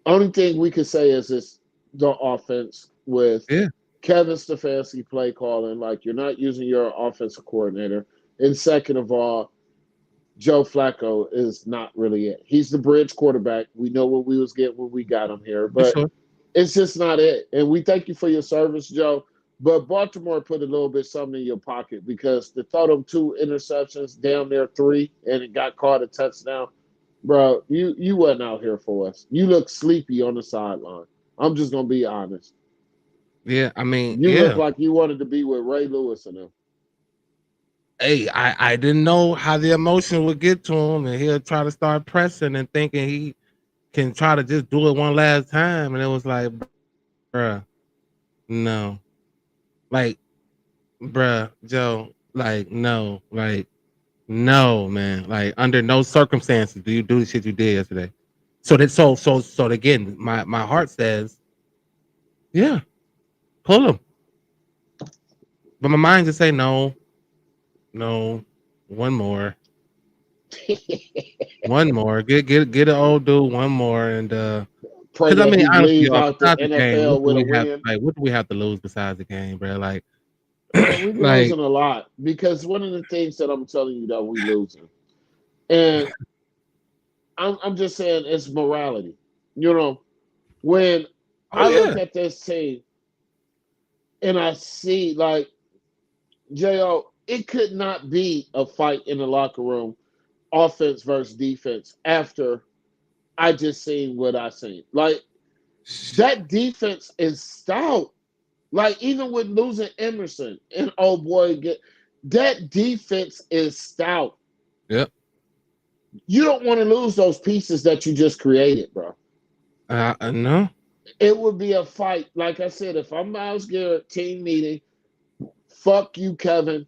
Only thing we could say is it's the offense with yeah. Kevin Stefanski play calling. Like you're not using your offensive coordinator. And second of all, Joe Flacco is not really it. He's the bridge quarterback. We know what we was getting when we got him here, For but sure. it's just not it. And we thank you for your service, Joe. But Baltimore put a little bit something in your pocket because to throw them 2 interceptions down there 3 and it got caught a touchdown, bro. You wasn't out here for us. You look sleepy on the sideline. I'm just gonna be honest. Yeah, I mean, You look yeah. like you wanted to be with Ray Lewis and them. Hey, I didn't know how the emotion would get to him, and he'll try to start pressing and thinking he can try to just do it one last time, and it was like, bruh, no, like, bruh, Joe, like, no, man, like, under no circumstances do you do the shit you did yesterday. So again, my heart says, yeah, pull him. But my mind just say no, one more. One more. Get an old dude one more and Pray because I that mean he honestly, leave y'all, out the besides the game, NFL with a win. what do we have to lose besides the game, bro? Like Man, we like losing a lot because one of the things that I'm telling you that we losing, and I'm just saying it's morality. You know, when oh I yeah. look at this team and I see like Jo, it could not be a fight in the locker room, offense versus defense. After I just seen what I seen, like that defense is stout. Like even with losing Emerson and oh boy, get that defense is stout. Yep. You don't want to lose those pieces that you just created, bro. No. It would be a fight. Like I said, if I'm Miles Garrett, team meeting, fuck you, Kevin.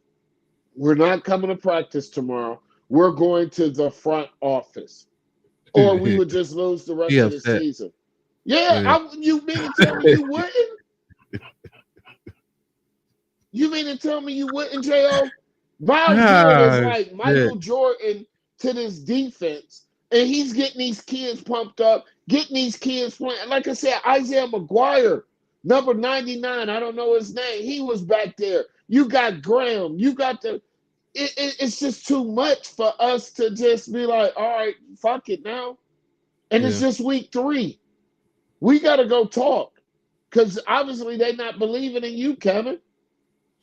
We're not coming to practice tomorrow. We're going to the front office. Or we would just lose the He rest of the upset. season. Yeah, Yeah. you mean to tell me you wouldn't? You mean to tell me you wouldn't, Jo? Miles Garrett is Ah, like shit. Michael Jordan to this defense, and he's getting these kids pumped up, getting these kids playing. Like I said, Isaiah McGuire, number 99, I don't know his name. He was back there. You got Graham. You got the. It's just too much for us to just be like, all right, fuck it now. And it's Yeah. just week 3. We got to go talk because obviously they're not believing in you, Kevin.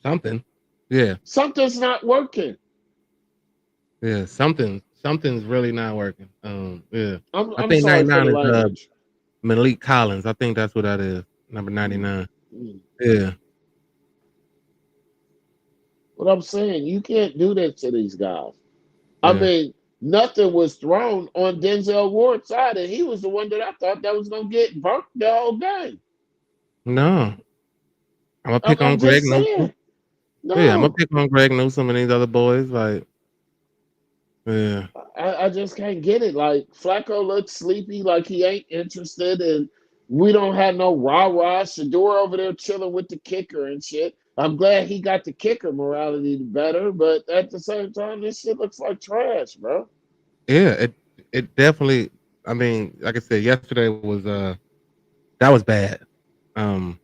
Something. Yeah. Something's not working. Yeah. Something's really not working. Yeah. I I'm think sorry for 99 the is language. Malik Collins. I think that's what that is. Number 99. Mm. Yeah. What I'm saying, you can't do that to these guys. I Yeah. mean, nothing was thrown on Denzel Ward's side, and he was the one that I thought that was going to get burnt the whole game. No. I'm gonna pick on I'm Greg just Newsom. saying. Yeah, I'm gonna No, pick on Greg Newsom and these other boys. Like, yeah. I just can't get it. Like, Flacco looks sleepy, like he ain't interested, and we don't have no rah-rah. Shador over there chilling with the kicker and shit. I'm glad he got the kicker morality better, but at the same time, this shit looks like trash, bro. Yeah, it definitely. I mean, like I said, yesterday was that was bad. Um,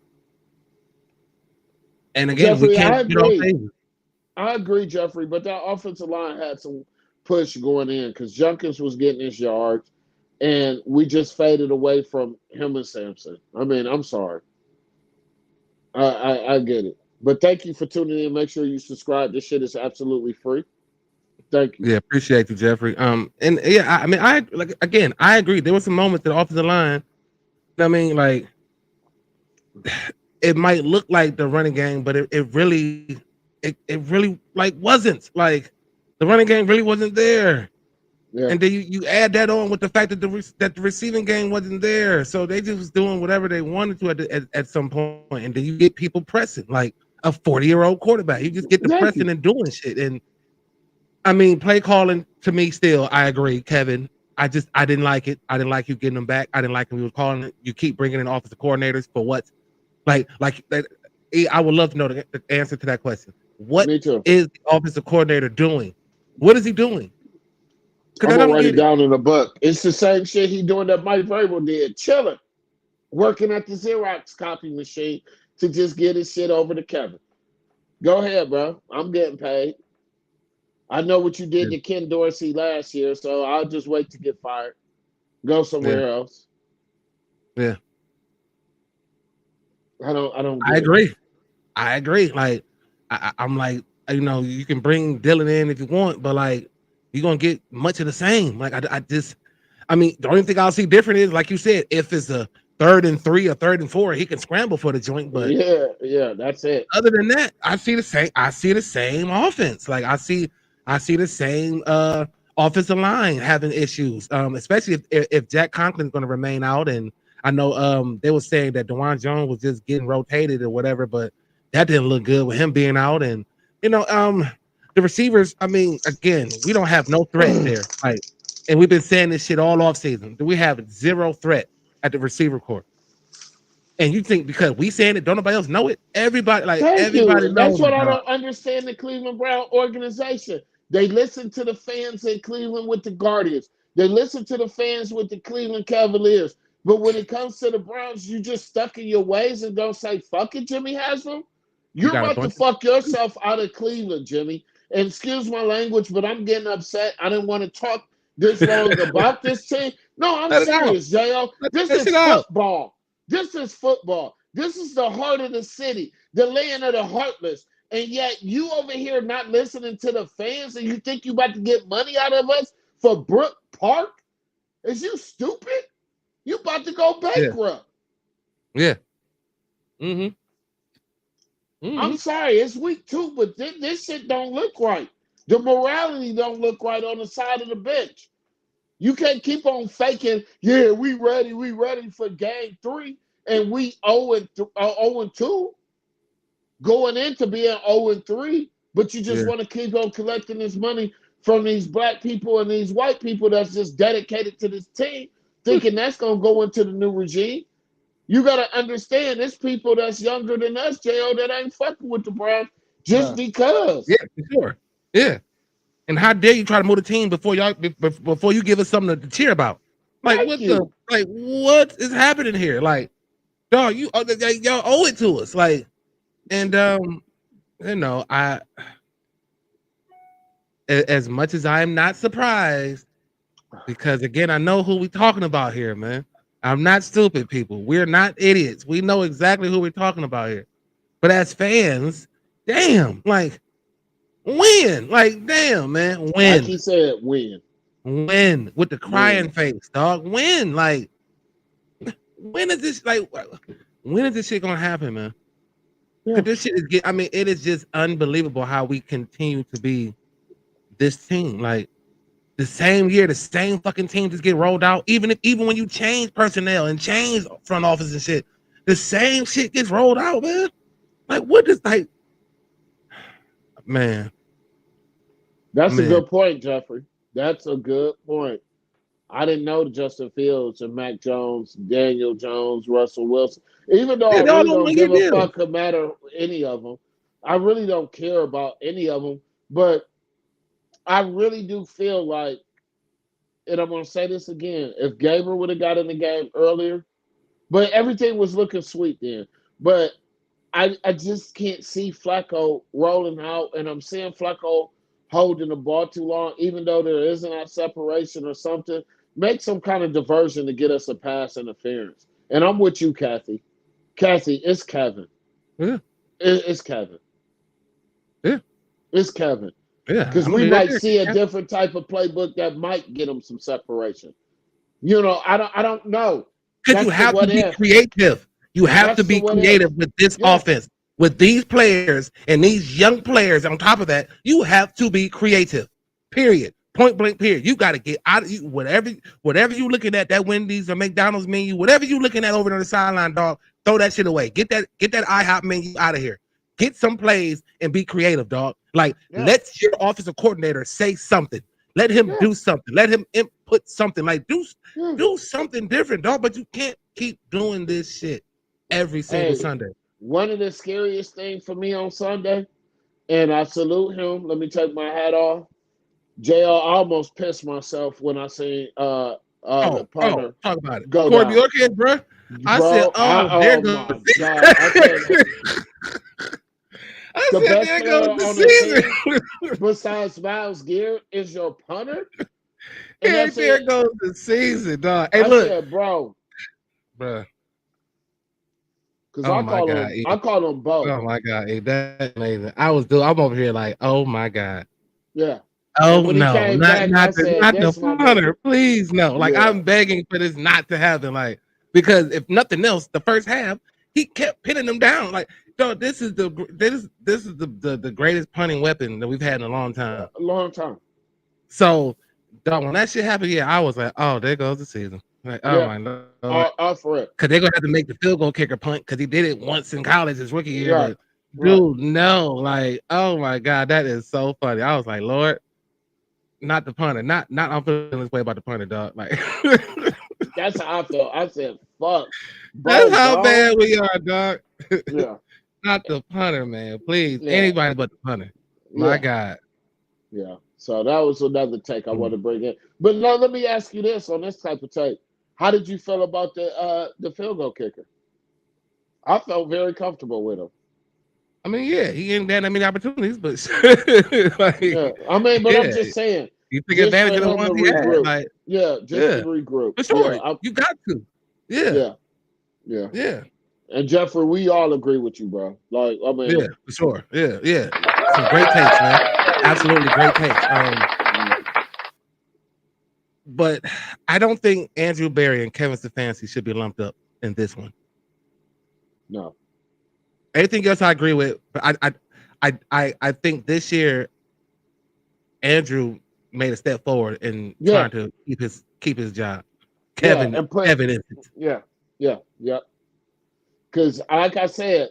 and again, we Jeffrey, I can't get off agree. phases. I agree, Jeffrey, but that offensive line had some push going in because Junkins was getting his yards, and we just faded away from him and Sampson. I mean, I'm sorry. I get it. But thank you for tuning in. Make sure you subscribe. This shit is absolutely free. Thank you. Yeah, appreciate you, Jeffrey. And yeah, I mean, I like again, I agree. There were some moments that offensive line. I mean, like it might look like the running game, but it really, it really like wasn't like the running game really wasn't there. Yeah. And then you add that on with the fact that the receiving game wasn't there, so they just was doing whatever they wanted to at some point, and then you get people pressing like a 40-year-old quarterback. You just get the Thank you. pressing and doing shit. And I mean, play calling to me still, I agree, Kevin. I didn't like it. I didn't like you getting them back. I didn't like when we were calling it. You keep bringing in offensive coordinators for what? Like that. I would love to know the answer to that question. What Me too. is the offensive coordinator doing? What is he doing? I'm Because I gonna don't write get it it. down in a book. It's the same shit he doing that Mike Vrabel did, chilling, working at the Xerox copy machine to just get his shit over to Kevin. Go ahead, bro. I'm getting paid. I know what you did Yeah. to Ken Dorsey last year, so I'll just wait to get fired. Go somewhere else. Yeah. I don't I get it. agree. I agree. Like I'm like, you can bring Dylan in if you want, but like you're gonna get much of the same. Like I mean, the only thing I'll see different is like you said, if it's a 3rd and 3 or 3rd and 4, he can scramble for the joint. But Yeah, that's it. other than that, I see the same offense. Like I see the same offensive line having issues. Especially if Jack Conklin's gonna remain out. And I know they were saying that DeJuan Jones was just getting rotated or whatever, but that didn't look good with him being out. And the receivers, I mean, again, we don't have no threat there. Like and we've been saying this shit all off season. We have zero threat at the receiver corps. And you think because we saying it, don't nobody else know it? Everybody, like Thank you. everybody And that's knows what it, I dog. don't understand the Cleveland Brown organization. They listen to the fans in Cleveland with the Guardians. They listen to the fans with the Cleveland Cavaliers. But when it comes to the Browns, you just stuck in your ways and don't say, fuck it, Jimmy Haslam. You're got a about to point. fuck yourself out of Cleveland, Jimmy. And excuse my language, but I'm getting upset. I didn't want to talk this long about this team. No, I'm Let it out. serious, J.O. This Let is it out. football. This is football. This is the heart of the city, the land of the heartless. And yet you over here not listening to the fans and you think you about to get money out of us for Brook Park? Is you stupid? You about to go bankrupt. Yeah. Mm-hmm. I'm sorry, it's week 2, but this shit don't look right. The morality don't look right on the side of the bench. You can't keep on faking, yeah, we ready for game 3, and we 0-2 going into being 0-3, but you just Yeah. want to keep on collecting this money from these black people and these white people that's just dedicated to this team, thinking that's going to go into the new regime. You got to understand, there's people that's younger than us, J.O., that ain't fucking with the Browns just because. Yeah, for sure. Yeah. And how dare you try to move the team before you give us something to cheer about? Like Thank you. what is happening here? Like, dog, y'all owe it to us. Like, and you know, as much as I am not surprised, because again, I know who we talking about here, man. I'm not stupid, people. We're not idiots. We know exactly who we're talking about here. But as fans, damn, like, win. Like, damn, man, win. Like he said, win. Win with the crying face, dog. Win. Like, when is this shit gonna happen, man? Yeah. This shit is it is just unbelievable how we continue to be this team. Like, the same year, the same fucking team just get rolled out. Even when you change personnel and change front office and shit, the same shit gets rolled out, man. Like, what is man? That's a good point, Jeffrey. That's a good point. I didn't know Justin Fields and Mac Jones, Daniel Jones, Russell Wilson. Even though I really don't give a fuck about any of them, I really don't care about any of them. But I really do feel like, and I'm going to say this again, if Gabriel would have got in the game earlier, but everything was looking sweet then. But I just can't see Flacco rolling out, and I'm seeing Flacco holding the ball too long, even though there isn't a separation or something. Make some kind of diversion to get us a pass interference. And I'm with you, Kathy. Kathy, it's Kevin. Yeah. It's Kevin. Yeah. It's Kevin. Yeah. Because we might see a different type of playbook that might get him some separation. You know, I don't know. Because you have to be creative. You have to be creative with this offense. With these players and these young players on top of that, you have to be creative. Period. Point blank, period. You got to get out of you, whatever you looking at, that Wendy's or McDonald's menu, whatever you looking at over on the sideline, dog, throw that shit away. Get that IHOP menu out of here. Get some plays and be creative, dog. Like, let your offensive coordinator say something. Let him do something. Let him input something. Like, do something different, dog. But you can't keep doing this shit every single Sunday. One of the scariest things for me on Sunday, and I salute him. Let me take my hat off. JR, almost pissed myself when I seen the punter. Talk about it. Go Corby, down. okay, bro? I said, there goes. My God. The best player on the team, besides Miles Garrett, is your punter. And there goes the season, dog. Hey, I said, bro. Because I call them both. Oh my God, hey, that's amazing. I'm over here like, oh my God. Yeah. Oh no, not the punter, please no. Like, I'm begging for this not to happen. Like, because if nothing else, the first half he kept pinning them down. Like, dog, this is the greatest punting weapon that we've had in a long time. A long time. So, dog, when that shit happened, I was like, oh, there goes the season. Like, oh my God. For it. Because they're gonna have to make the field goal kicker punt because he did it once in college his rookie year. Right. But, dude, no, like, oh my God, that is so funny. I was like, Lord. not the punter. Not I'm feeling this way about the punter, dog. Like That's how I felt. I said, "Fuck, that's bro, how gone." bad we are, dog. Yeah, Not the punter, man. Please, yeah, anybody but the punter. My yeah, God. yeah. So that was another take I want to bring in. But no, let me ask you this on this type of take: how did you feel about the field goal kicker? I felt very comfortable with him. I mean, yeah, he ain't that many opportunities, but like, Yeah, I mean, but I'm yeah, just saying, he took just for advantage of the him to ones he had. regroup. Like, Yeah, just to yeah, regroup. for Yeah, sure. You got to. Yeah, yeah, yeah. yeah, And Jeffrey, we all agree with you, bro. Like, I mean, yeah, for sure. Yeah, yeah. Some great takes, man. Absolutely great takes. But I don't think Andrew Berry and Kevin Stefanski should be lumped up in this one. no. Anything else I agree with, but I think this year Andrew made a step forward in Yeah, trying to keep his job. yeah, Kevin and put, isn't. yeah, yeah, yeah. Because, like I said,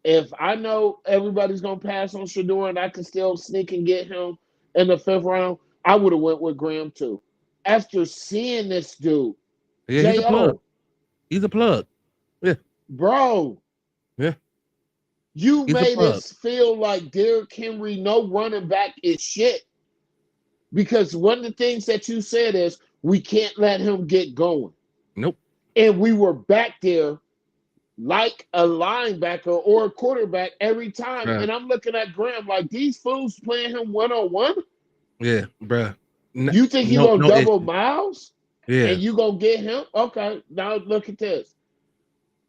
if I know everybody's gonna pass on Shador and I can still sneak and get him in the 5th round, I would have went with Graham too. After seeing this dude, Yeah, he's a plug. Jo, He's a plug. Yeah, bro, yeah, you he's a made plug. us feel like Derrick Henry, no running back is shit. Because one of the things that you said is we can't let him get going. Nope. And we were back there like a linebacker or a quarterback every time. Bruh. And I'm looking at Graham like these fools playing him one-on-one. Yeah, bruh. You think you No, gonna no double issue. Miles Yeah, and you gonna get him? Okay, now look at this.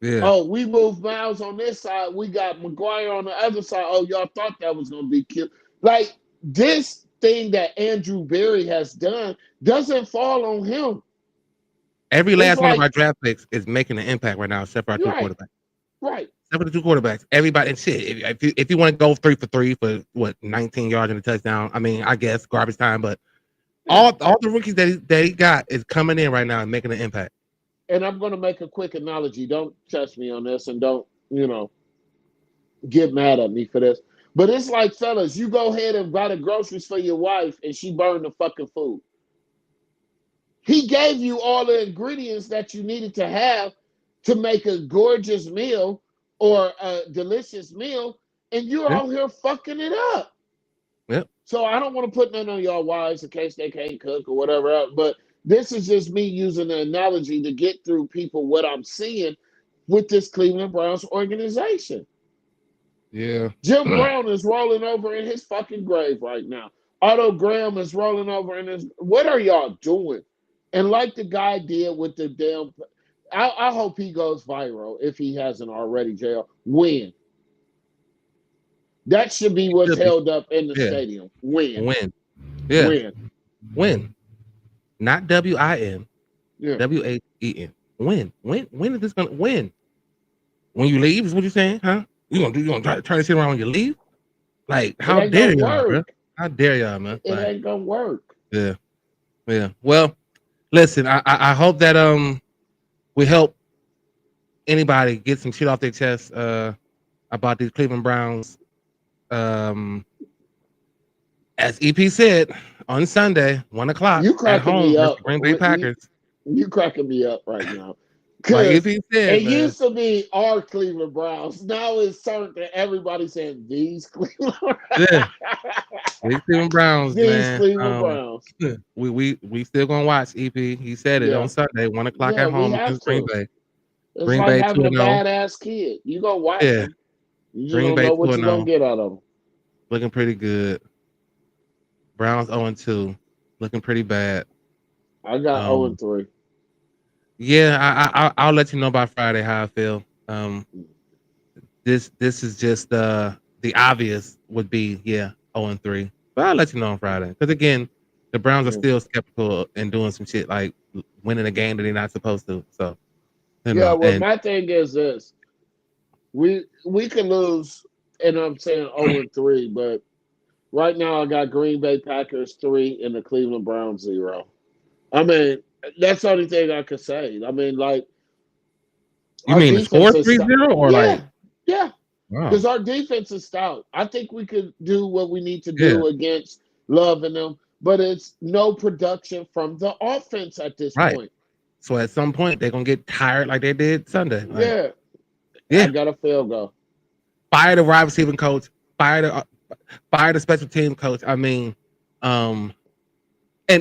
yeah. Oh, we moved Miles on this side. We got McGuire on the other side. Oh, y'all thought that was gonna be cute. Like this thing that Andrew Berry has done doesn't fall on him. Every It's last one of like our draft picks is making an impact right now, except for our two right, quarterbacks. right. Except for the two quarterbacks. Everybody and shit. If you want to go 3 for 3 for what 19 yards and a touchdown, I mean, I guess garbage time, but all the rookies that he got is coming in right now and making an impact. And I'm going to make a quick analogy. Don't touch me on this and don't, get mad at me for this. But it's like, fellas, you go ahead and buy the groceries for your wife and she burned the fucking food. He gave you all the ingredients that you needed to have to make a gorgeous meal or a delicious meal, and you're out here fucking it up. Yep. So I don't want to put none on y'all wives in case they can't cook or whatever else, but this is just me using an analogy to get through people what I'm seeing with this Cleveland Browns organization. Yeah. Jim Brown is rolling over in his fucking grave right now. Otto Graham is rolling over in his. What are y'all doing? And like the guy did with the damn. I hope he goes viral if he hasn't already, JL. Win. That should be what's held up in the stadium. Win. Win. Yeah. Win. Win. Not WIN. Yeah. WAEN. Win. When is this gonna win? When you leave is what you're saying, huh? You gonna try to turn this shit around when you leave? Like, how dare y'all, bro? How dare y'all, man? It ain't gonna work. Yeah. Yeah. Well, listen, I hope that we help anybody get some shit off their chest about these Cleveland Browns. As EP said on Sunday, 1 o'clock at home versus Green Bay Packers. You cracking me up right now. Like EP said, it used to be our Cleveland Browns. Now it's certain that everybody's saying these Cleveland Browns. Yeah. These Cleveland Browns, these man. Cleveland Browns. We still gonna watch EP. He said it on Sunday, 1 o'clock at home against Green Bay. It's Green like Bay having a 2-0. badass kid. You go watch them. You just Green don't Bay know what you're 2-0. gonna get out of them. Looking pretty good. Browns 0-2. Looking pretty bad. I got 0-3. Yeah, I'll let you know by Friday how I feel. This is just the obvious would be 0-3. But I'll let you know on Friday. Because again, the Browns are still skeptical and doing some shit like winning a game that they're not supposed to. So my thing is this. We can lose, and I'm saying 0-3, but right now I got Green Bay Packers 3 and the Cleveland Browns 0. I mean, that's the only thing I could say. I mean, like, you mean the score 3-0 or like? Yeah. Wow. Because our defense is stout. I think we could do what we need to do against Love and them. but it's no production from the offense at this Right. point. So at some point they're gonna get tired like they did Sunday. Like, Yeah, I yeah, got a field goal. fire the wide receiving coach, fire the special team coach. I mean, um,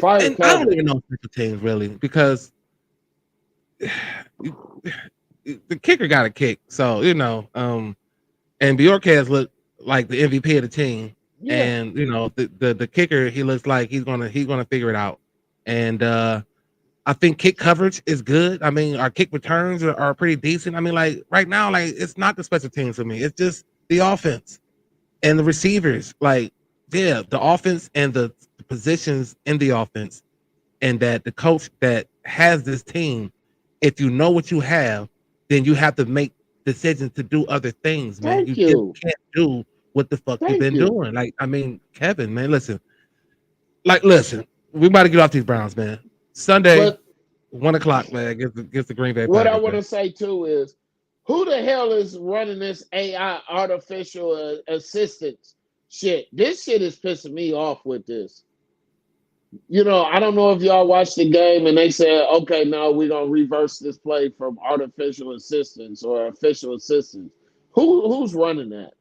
Fire and I don't Kevin. even know special teams really because the kicker got a kick. So and Bjorquez looked like the MVP of the team, Yeah, and the kicker, he looks like he's gonna figure it out. And I think kick coverage is good. I mean, our kick returns are pretty decent. I mean, like right now, like it's not the special teams for me. It's just the offense and the receivers. Like, yeah, the offense and the positions in the offense, and that the coach that has this team, if you know what you have, then you have to make decisions to do other things, man. You thank just you. can't do what the fuck you've Thank been you. doing. Like, I mean, Kevin, man, listen, we about to get off these Browns, man. Sunday, But 1 o'clock, man, against the Green Bay what I Packers, want man. to say too is, who the hell is running this AI artificial assistance shit? This shit is pissing me off with this. I don't know if y'all watched the game and they said, okay, now we're gonna reverse this play from artificial assistance or official assistance. Who's running that?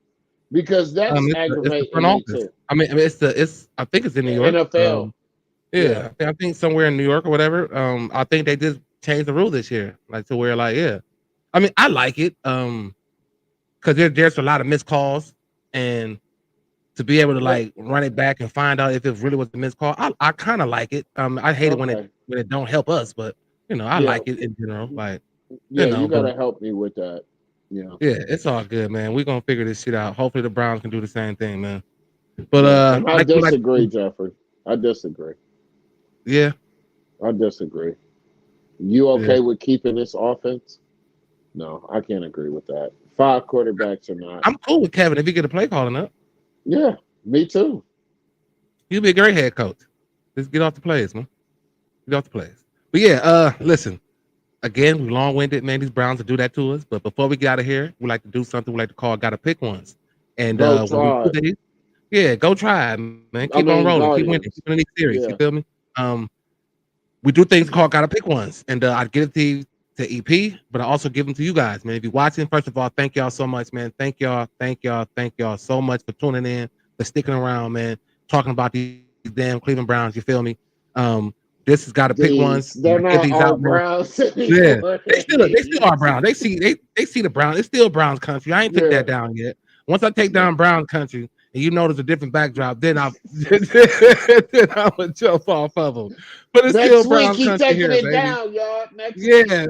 Because that's It's the front aggravating me office. too. it's I think it's in New York. NFL. Yeah. Yeah, I think somewhere in New York or whatever. I think they just changed the rule this year, like to where, like, yeah. I mean, I like it, because there's a lot of missed calls, and to be able to But like run it back and find out if it really was a missed call, I kind of like it. I hate it when okay. it don't help us, but I Yeah. like it in general. Like, Yeah, you but gotta help me with that. Yeah. yeah, it's all good, man. We're gonna figure this shit out. Hopefully, the Browns can do the same thing, man. But Yeah. And I like we like to disagree, do, Jeffrey. I disagree. yeah, I disagree. You yeah. okay with keeping this offense? No, I can't agree with that. 5 quarterbacks or not. I'm cool with Kevin if he get a play calling up. Yeah, me too. He'll be a great head coach. Just get off the plays, man. Get off the plays. But yeah, listen. Again, we long-winded, man. These Browns will do that to us. But before we get out of here, we like to do something we like to call "Gotta Pick Ones." And Go when we try do it. that, yeah, go try it, man. I Keep on mean, rolling, keep winning, Guardians. keep winning these series. You Yeah. feel me? We do things called "Gotta Pick Ones," and I give it to EP, but I also give them to you guys, man. If you're watching, first of all, thank y'all so much, man. Thank y'all so much for tuning in, for sticking around, man. Talking about these damn Cleveland Browns. You feel me? This has got to pick ones. They're Get not these all out, man. Browns Yeah, anymore. they still are Brown. They see the Brown. It's still Browns country. I ain't took Yeah. that down yet. Once I take down Brown country and you notice a different backdrop, then I then I would jump off of them. But it's still Next week, Brown he country taking here, it baby. down, y'all. Next week. Yeah.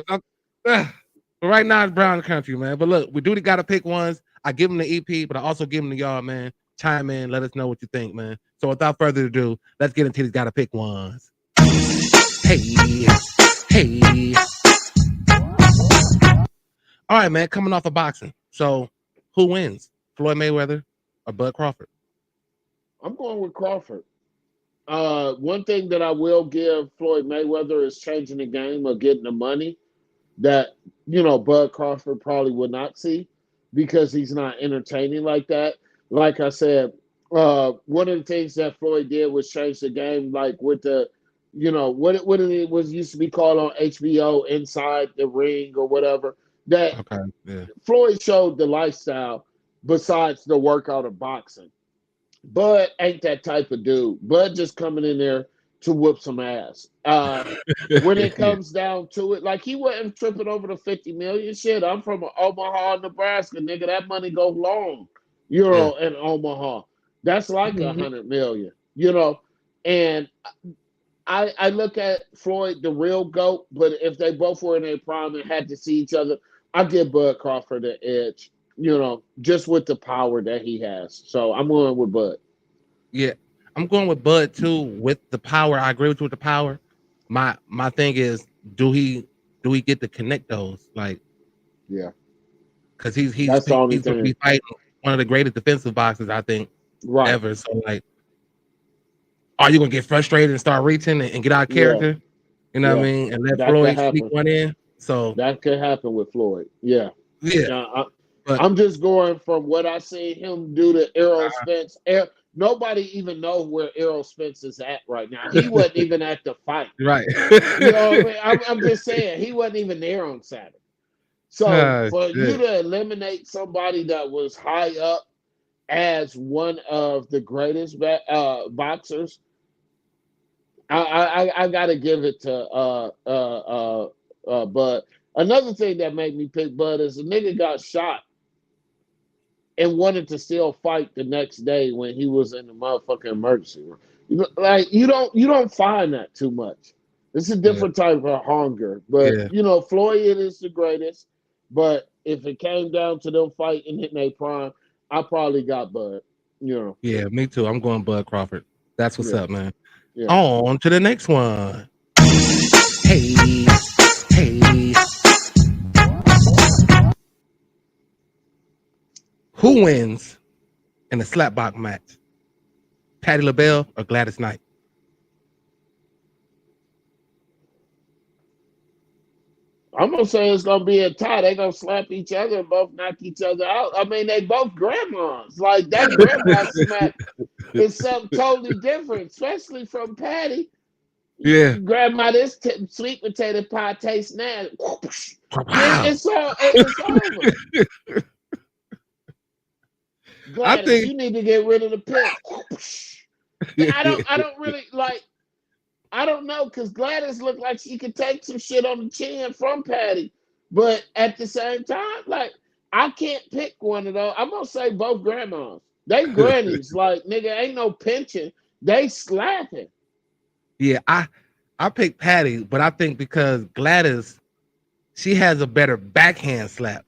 But right now it's Brown country, man. But look, we do gotta pick ones. I give them the EP, but I also give them to y'all, man. Chime in, let us know what you think, man. So without further ado, let's get into these gotta pick ones. Hey. All right, man. Coming off of boxing. So who wins? Floyd Mayweather or Bud Crawford? I'm going with Crawford. One thing that I will give Floyd Mayweather is changing the game of getting the money that Bud Crawford probably would not see because he's not entertaining like that. Like I said, one of the things that Floyd did was change the game, like with the, what it was used to be called on HBO, Inside the Ring or whatever. That Okay. Yeah. Floyd showed the lifestyle besides the workout of boxing. Bud ain't that type of dude. Bud just coming in there to whoop some ass. When it Yeah. comes down to it, like he wasn't tripping over the 50 million shit. I'm from Omaha, Nebraska, nigga. That money go long, Yeah. in Omaha. That's like Mhm. 100 million, And I look at Floyd, the real GOAT, but if they both were in their prime and had to see each other, I give Bud Crawford the edge, just with the power that he has. So I'm going with Bud. Yeah. I'm going with Bud too with the power. I agree with you with the power. My thing is, do he get to connect those? Like, Yeah, because he's that's the only going to be thing. fighting one of the greatest defensive boxers I think Right. ever. So like, are you gonna get frustrated and start reaching and get out of Yeah. character? You know what I Yeah. mean? And let That could Floyd sneak happen. one in. So That could happen with Floyd. Yeah. yeah, Now, but I'm just going from what I seen him do to Errol Spence. nobody even know where Errol Spence is at right now. He wasn't even at the fight. Right. You know what I mean? I'm just saying he wasn't even there on Saturday. So Oh, for you shit. to eliminate somebody that was high up as one of the greatest boxers, I got to give it to Bud. Another thing that made me pick Bud is a nigga got shot and wanted to still fight the next day when he was in the motherfucking emergency room. Like you don't find that too much. It's a Yeah. different type of hunger. But Yeah. Floyd is the greatest. But if it came down to them fighting in their prime, I probably got Bud. Yeah, me too. I'm going Bud Crawford. That's what's Yeah, up, man. yeah. On to the next one. Hey, hey. Who wins in a slapbox match? Patti LaBelle or Gladys Knight? I'm gonna say it's gonna be a tie. They gonna slap each other and both knock each other out. I mean, they both grandmas. Like that grandma smack is something totally different, especially from Patty. Yeah. Grandma, this sweet potato pie tastes nasty. Wow. It's over. I Gladys, think you need to get rid of the pimp. I don't really like. I don't know because Gladys looked like she could take some shit on the chin from Patty, but at the same time, like I can't pick one of those. I'm gonna say both grandmas. They grannies, like nigga, ain't no pinching. They slapping. Yeah, I picked Patty, but I think because Gladys, she has a better backhand slap.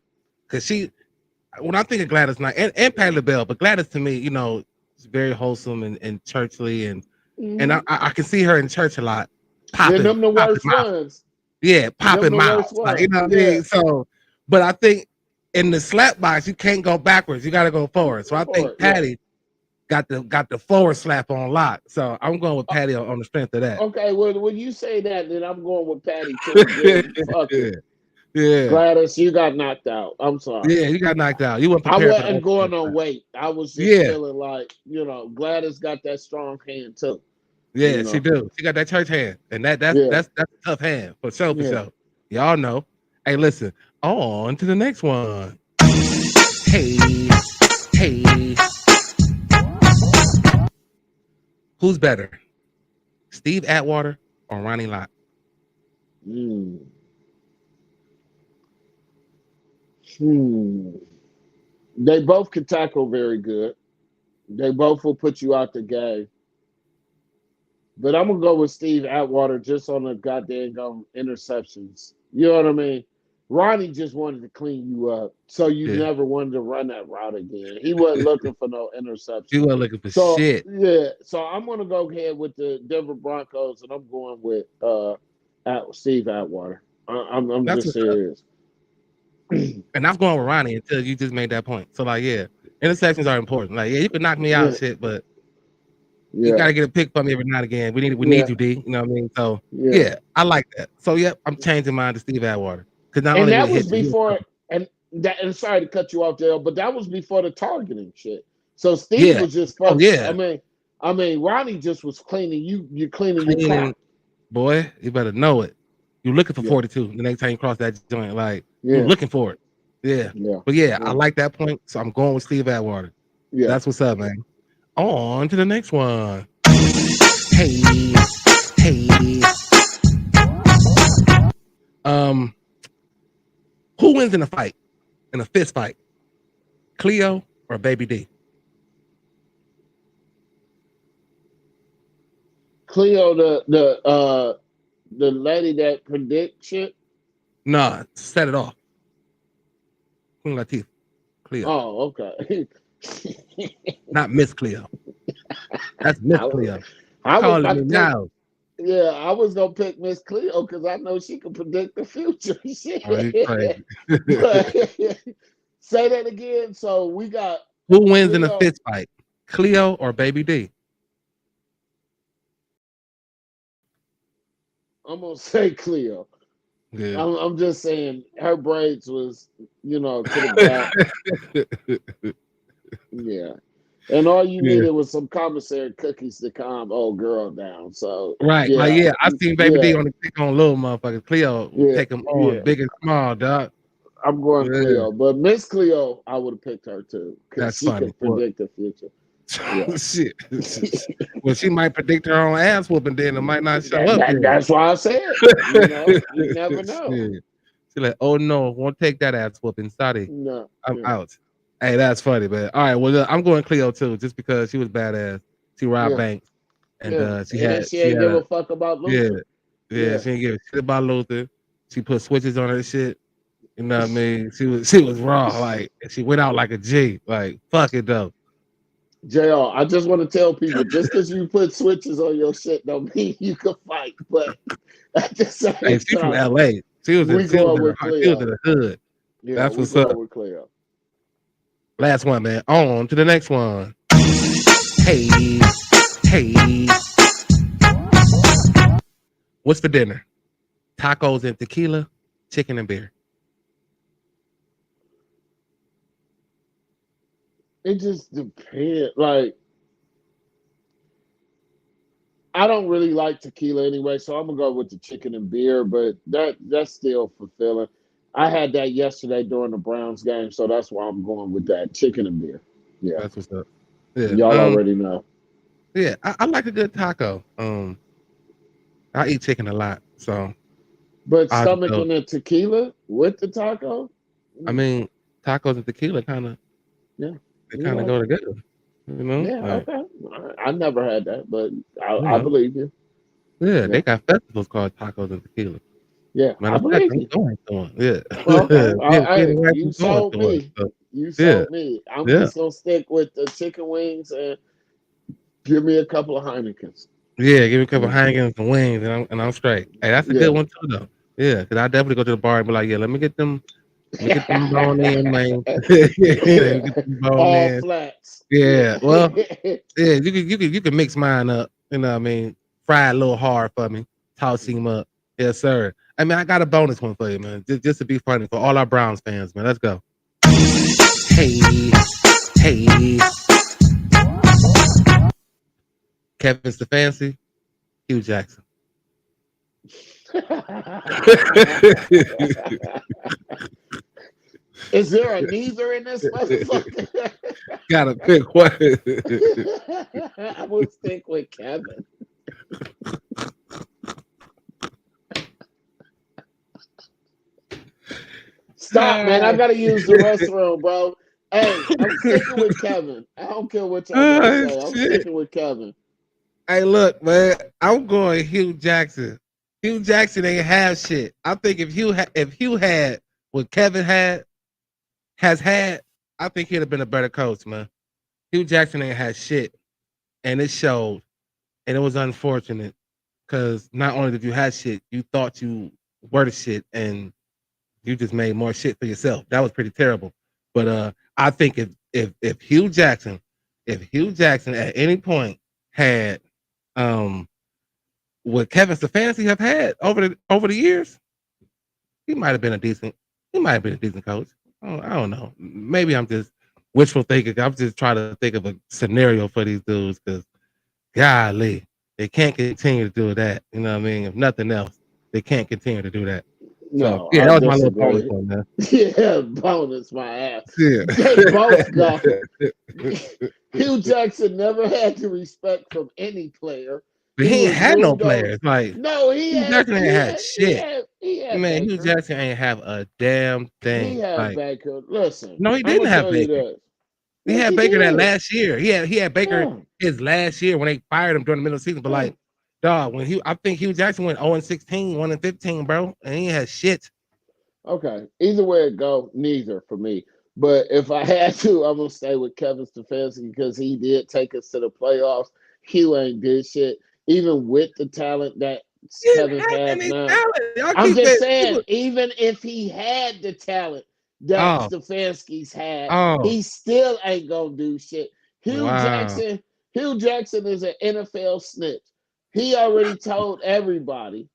Cause when I think of Gladys Knight and Patti LaBelle, but Gladys to me, is very wholesome and churchly, and I can see her in church a lot, Yeah, popping them the worst mouth. ones. Yeah, Them popping the worst mouths. Like, ones. what I Yeah. mean? So, but I think in the slap box, you can't go backwards. You got to go forward. So I think Patty got the forward slap on lock. So I'm going with Patty on the strength of that. Okay, well, when you say that, then I'm going with Patty too. Then fuck it. Yeah. Gladys, you got knocked out. I'm sorry. Yeah, you got knocked out. You weren't I prepared for wasn't that. going on weight. I was just feeling like, Gladys got that strong hand too. Yeah, she do. She got that church hand, and that's a tough hand for sure. For sure. Y'all know. Hey, listen. On to the next one. Hey, hey. Who's better, Steve Atwater or Ronnie Lott? They both can tackle very good. They both will put you out the game. But I'm gonna go with Steve Atwater just on the goddamn interceptions. You know what I mean? Ronnie just wanted to clean you up, so you never wanted to run that route again. He wasn't looking for no interception. He wasn't looking for shit. Yeah, so I'm gonna go ahead with the Denver Broncos, and I'm going with Steve Atwater. I'm just serious. And I'm going with Ronnie until you just made that point. So like, interceptions are important. Like, you can knock me out, shit, but you gotta get a pick from me every now and again. We need you, D. You know what I mean? So I like that. So I'm changing mine to Steve Atwater because not only that will was hit before, and sorry to cut you off, Dale, but that was before the targeting shit. So Steve was just focused. I mean, Ronnie just was cleaning you. You cleaning your crap. Boy, you better know it. You're looking for 42 the next time you cross that joint. Like you're looking for it. But I like that point. So I'm going with Steve Atwater. That's what's up, man. On to the next one. Hey. Who wins in a fight? In a fist fight? Cleo or Baby D? Cleo, the lady that predicts shit. Nah, set it off. Queen Latifah. Cleo. Oh, okay. Not Miss Cleo. That's Miss Cleo. I was calling me now. Yeah, I was gonna pick Miss Cleo because I know she can predict the future. Shit. Oh, you crazy. Say that again. So we got who wins in a fist fight, Cleo or Baby D? I'm gonna say Cleo. Yeah. I'm just saying her braids was, to the back. Yeah. And all you Yeah. needed was some commissary cookies to calm old girl down. So Right. Like, yeah, yeah, I seen Baby D yeah, on the pick on little motherfuckers. Cleo yeah, take them on yeah. big and small, dog. I'm going Yeah, Cleo, but Miss Cleo, I would have picked her too because that's she funny. could predict the future. Yeah, Shit. Well, she might predict her own ass whooping, then it might not show up here. that's why I said, you never know. Shit. She like, oh no, won't take that ass whooping. Sorry, No, I'm yeah, out. Hey, that's funny, man. All right, well, look, I'm going Cleo too, just because she was badass. She robbed yeah, banks, and yeah. she And had she ain't give a fuck about yeah, Luther. yeah, Yeah, she didn't give a shit about Luther. She put switches on her shit. You know what I mean? She was raw, like, and she went out like a G. Like, fuck it though. JR, I just want to tell people, just because you put switches on your shit don't mean you can fight. But at the Hey, same she from time, LA. She was we in going with the Cleo. hood. Yeah, That's we what's up. going with Cleo. Last one, man. On to the next one. Hey, hey. What's for dinner? Tacos and tequila, chicken and beer. It just depends. Like, I don't really like tequila anyway, so I'm gonna go with the chicken and beer. But that's still fulfilling. I had that yesterday during the Browns game, so that's why I'm going with that chicken and beer. Yeah, That's what's up. Yeah. y'all already know. Yeah, I like a good taco. I eat chicken a lot, so But I just stomach go. and the tequila with the taco, I mean, tacos and tequila yeah, they you kind of like go it. together. You know, Yeah, like, okay. All right. I never had that, but you I know, believe you. yeah, Yeah, they got festivals called tacos and tequila. yeah, Matter I of fact, believe I'm you. going to one. Well, okay. Yeah, me and Hey, the wife you is going sold to one. me. So, You yeah, sold me. I'm yeah, just gonna stick with the chicken wings and give me a couple of Heinekens. yeah. Give me a couple Yeah, hangings and wings, and I'm straight. Hey, that's a good yeah. one too, though. Yeah, because I definitely go to the bar and be like, yeah, let me get them bone in, man. Let me get them bone All in. flats. Yeah. Yeah, well, yeah, you can mix mine up. You know what I mean? Fry it a little hard for me. Toss him up. Yes, sir. I mean, I got a bonus one for you, man. Just to be funny for all our Browns fans, man. Let's go. Hey, hey. Kevin Stefanski, Hugh Jackson. Is there a neither in this motherfucker? Gotta pick one. I would stick with Kevin. Stop, man. I gotta use the restroom, bro. Hey, I'm sticking with Kevin. I don't care what y'all gotta Oh, say. I'm shit. sticking with Kevin. Hey, look, man. I'm going Hugh Jackson. Hugh Jackson ain't have shit. I think if Hugh had what Kevin has had, I think he'd have been a better coach, man. Hugh Jackson ain't had shit, and it showed, and it was unfortunate because not only did you have shit, you thought you were the shit, and you just made more shit for yourself. That was pretty terrible. But I think if Hugh Jackson at any point had what Kevin Stefanski have had over the years, he might have been a decent coach. I don't know. Maybe I'm just wishful thinking. I'm just trying to think of a scenario for these dudes because golly, they can't continue to do that. You know what I mean? If nothing else, they can't continue to do that. So No, yeah, I that was my little bonus disagree. one, man. Yeah, bonus my ass. Yeah. They both got Hugh Jackson never had the respect from any player. But He he ain't was had no moved on. players. Like No, Hugh Jackson ain't had shit. he had Man, Hugh Baker. Jackson ain't have a damn He thing. had Like, Baker. Listen, no, he I'm didn't gonna have tell you Baker. this. He Yes, had he Baker that did. last year. He had Baker Yeah, his last year when they fired him during the middle of the season. But yeah. like, dog, I think Hugh Jackson went 0-16, 1-15, bro, and he had shit. Okay. Either way it go, neither for me. But if I had to, I'm gonna stay with Kevin Stefanski because he did take us to the playoffs. Hugh ain't did shit, even with the talent that He didn't Kevin have has any now. talent. Y'all I'm keep just that. saying, even if he had the talent that Oh, Stefanski's had, oh, he still ain't gonna do shit. Hugh wow. Jackson, Hugh Jackson is an NFL snitch. He already told everybody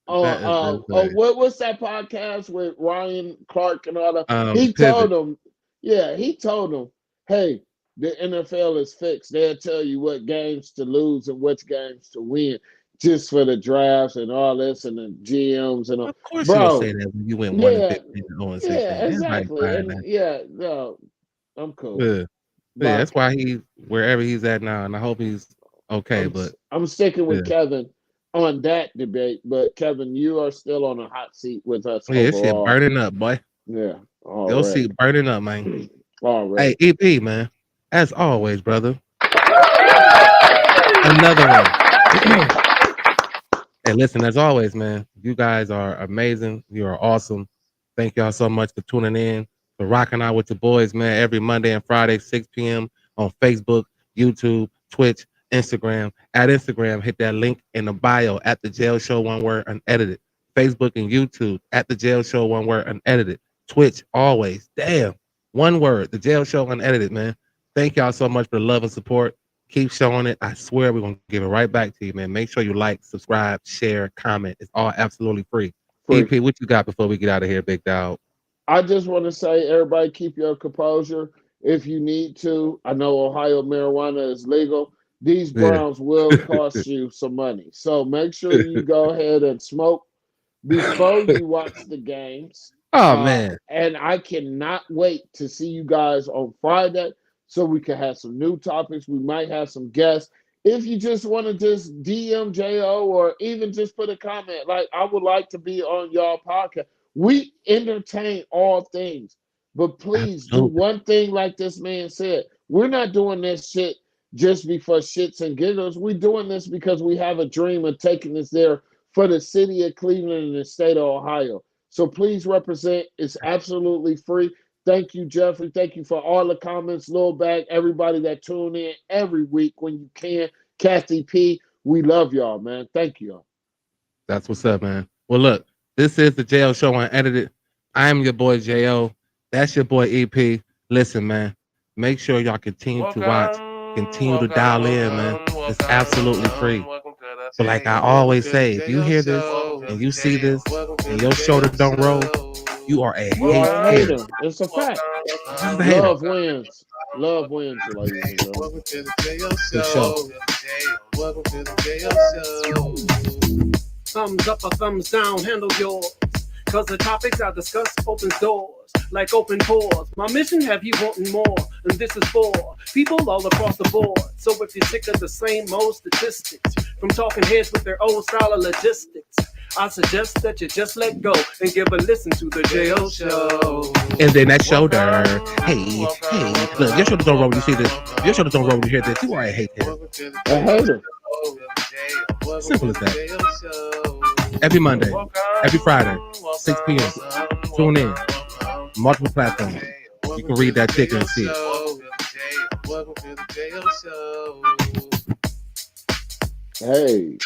That is insane. what's that podcast with Ryan Clark and all that? He Pivot. told them, yeah, he told them, hey, the NFL is fixed. They'll tell you what games to lose and which games to win just for the drafts and all this and the GMs and all. Of course, you'll say Bro, that when you went 1 and yeah, 15 and 0 and yeah, 16. Everybody exactly. buying And that. yeah, no, I'm cool. Yeah. Yeah, But that's why he's wherever he's at now, and I hope he's okay. But I'm sticking yeah, with Kevin on that debate. But Kevin, you are still on a hot seat with us yeah, this shit overall. burning up, boy. Yeah, Your already. seat burning up, man. Already. Hey, EP, man. As always, brother. Another one. Hey, listen, as always, man. You guys are amazing. You are awesome. Thank y'all so much for tuning in, for rocking out with the boys, man. Every Monday and Friday, 6 p.m. on Facebook, YouTube, Twitch, Instagram. At Instagram, hit that link in the bio at the Jail Show, one word, unedited. Facebook and YouTube at the Jail Show, one word, unedited. Twitch, always. Damn. One word, the Jail Show, unedited, man. Thank y'all so much for the love and support. Keep showing it. I swear we're going to give it right back to you, man. Make sure you like, subscribe, share, comment. It's all absolutely free. Free. EP, what you got before we get out of here, big dog? I just want to say, everybody, keep your composure if you need to. I know Ohio marijuana is legal. These Yeah. Browns will cost you some money. So make sure you go ahead and smoke before you watch the games. Oh, man. And I cannot wait to see you guys on Friday so we can have some new topics. We might have some guests. If you just want to just DM JO or even just put a comment, like, I would like to be on y'all podcast. We entertain all things, but please do Absolutely. one thing like this man said. We're not doing this shit just for shits and giggles. We're doing this because we have a dream of taking this there for the city of Cleveland and the state of Ohio. So please represent. It's absolutely free. Thank you, Jeffrey. Thank you for all the comments, Lil Bag, everybody that tune in every week when you can. Kathy P, we love y'all, man. Thank you. That's what's up, man. Well, look, this is the Jail Show Unedited. I am your boy, J.O. That's your boy, EP. Listen, man, make sure y'all continue to watch, continue to dial in, man. It's absolutely free. But like I always say, if you hear this and you see this and your shoulder don't roll, you are a You are a hater. hater. It's a fact. Just a hater. Love wins. Love wins, ladies and gentlemen. Welcome to the Jail Good Show. Welcome to the Jail Show. Thumbs up or thumbs down, handle yours. Cause the topics I discuss opens doors like open pores. My mission have you wanting more, and this is for people all across the board. So if you're sick of the same old statistics from talking heads with their old style of logistics, I suggest that you just let go and give a listen to the J.O. Show. And then that shoulder, hey, look, your shoulders don't roll when you see this. Your shoulders don't roll when you hear this. You are a hater. A hater. Simple as that. Every Monday, every Friday, 6 p.m. Tune in. Multiple platforms. You can read that ticker and see it. Welcome to the Jail Show. Hey.